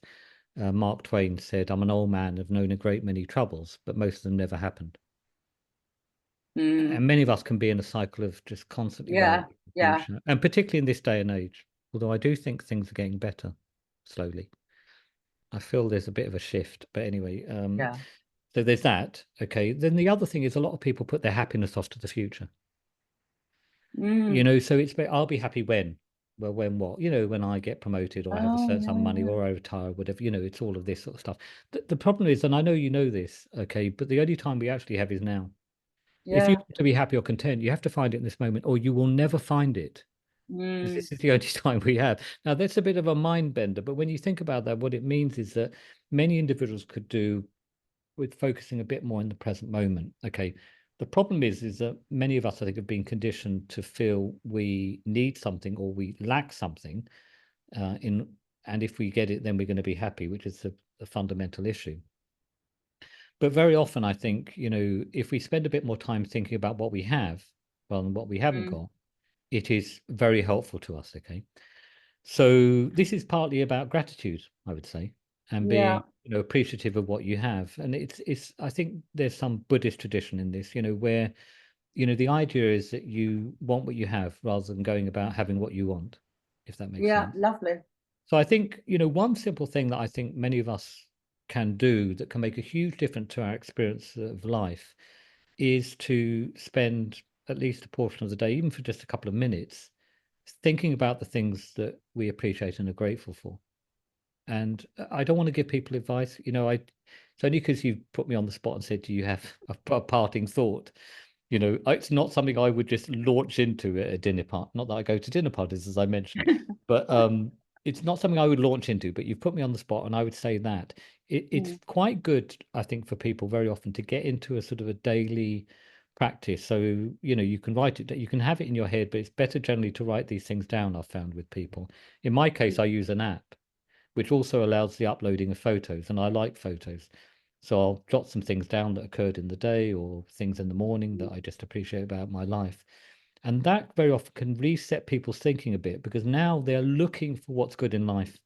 Mark Twain said, "I'm an old man, have known a great many troubles, but most of them never happened." mm, And many of us can be in a cycle of just constantly worrying yeah, about the yeah, future, and particularly in this day and age. Although I do think things are getting better slowly. I feel there's a bit of a shift, but anyway, yeah. So there's that. Okay. Then the other thing is a lot of people put their happiness off to the future. So it's I'll be happy when. Well, when what? When I get promoted or I have a Oh, certain sum of money yeah, or I retire, whatever, it's all of this sort of stuff. The problem is, and I know you know this, okay, but the only time we actually have is now. If you yeah. want to be happy or content, you have to find it in this moment, or you will never find it. Because Mm, this is the only time we have. Now, that's a bit of a mind bender, but when you think about that, what it means is that many individuals could do with focusing a bit more in the present moment. Okay. The problem is that many of us, I think, have been conditioned to feel we need something or we lack something and if we get it, then we're going to be happy, which is a fundamental issue. But very often, I think, if we spend a bit more time thinking about what we have rather than what we haven't mm, got, it is very helpful to us. Okay. So this is partly about gratitude, I would say, and yeah, being, appreciative of what you have. And it's I think there's some Buddhist tradition in this, where, the idea is that you want what you have rather than going about having what you want, if that makes yeah, sense. lovely. So I think, one simple thing that I think many of us can do that can make a huge difference to our experience of life is to spend at least a portion of the day, even for just a couple of minutes, thinking about the things that we appreciate and are grateful for. And I don't want to give people advice. It's only because you put me on the spot and said, do you have a parting thought? It's not something I would just launch into at a dinner party. Not that I go to dinner parties, as I mentioned, but it's not something I would launch into. But you've put me on the spot, and I would say that it's Mm, quite good, I think, for people very often to get into a sort of a daily practice. So you can write it, you can have it in your head, but it's better generally to write these things down. I've found with people. In my case, mm, I use an app which also allows the uploading of photos, and I like photos. So I'll jot some things down that occurred in the day or things in the morning that mm, I just appreciate about my life. And that very often can reset people's thinking a bit because now they're looking for what's good in life.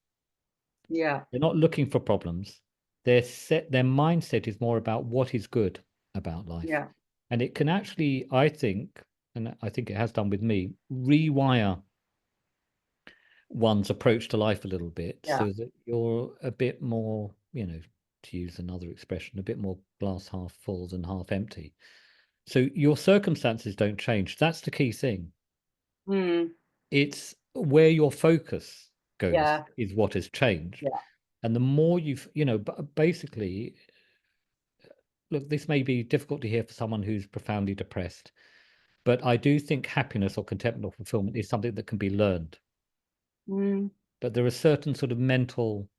yeah, They're not looking for problems. Their mindset is more about what is good about life. yeah, And it can actually, I think, and I think it has done with me, rewire one's approach to life a little bit yeah. so that you're a bit more, to use another expression, a bit more glass half full than half empty. So your circumstances don't change. That's the key thing. Mm, It's where your focus goes yeah, is what has changed. yeah. And the more basically, look, this may be difficult to hear for someone who's profoundly depressed, but I do think happiness or contentment or fulfillment is something that can be learned. Mm, But there are certain sort of mental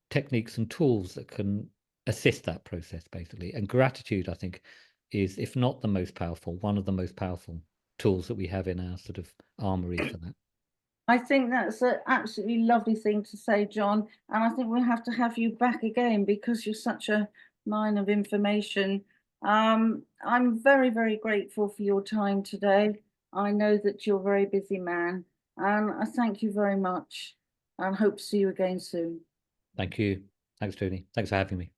techniques and tools that can assist that process, basically. And gratitude, I think, is, if not the most powerful, one of the most powerful tools that we have in our sort of armory for that. I think that's an absolutely lovely thing to say, John. And I think we'll have to have you back again because you're such a mine of information. I'm very, very grateful for your time today. I know that you're a very busy man, and I thank you very much and hope to see you again soon. Thank you. Thanks, Tony. Thanks for having me.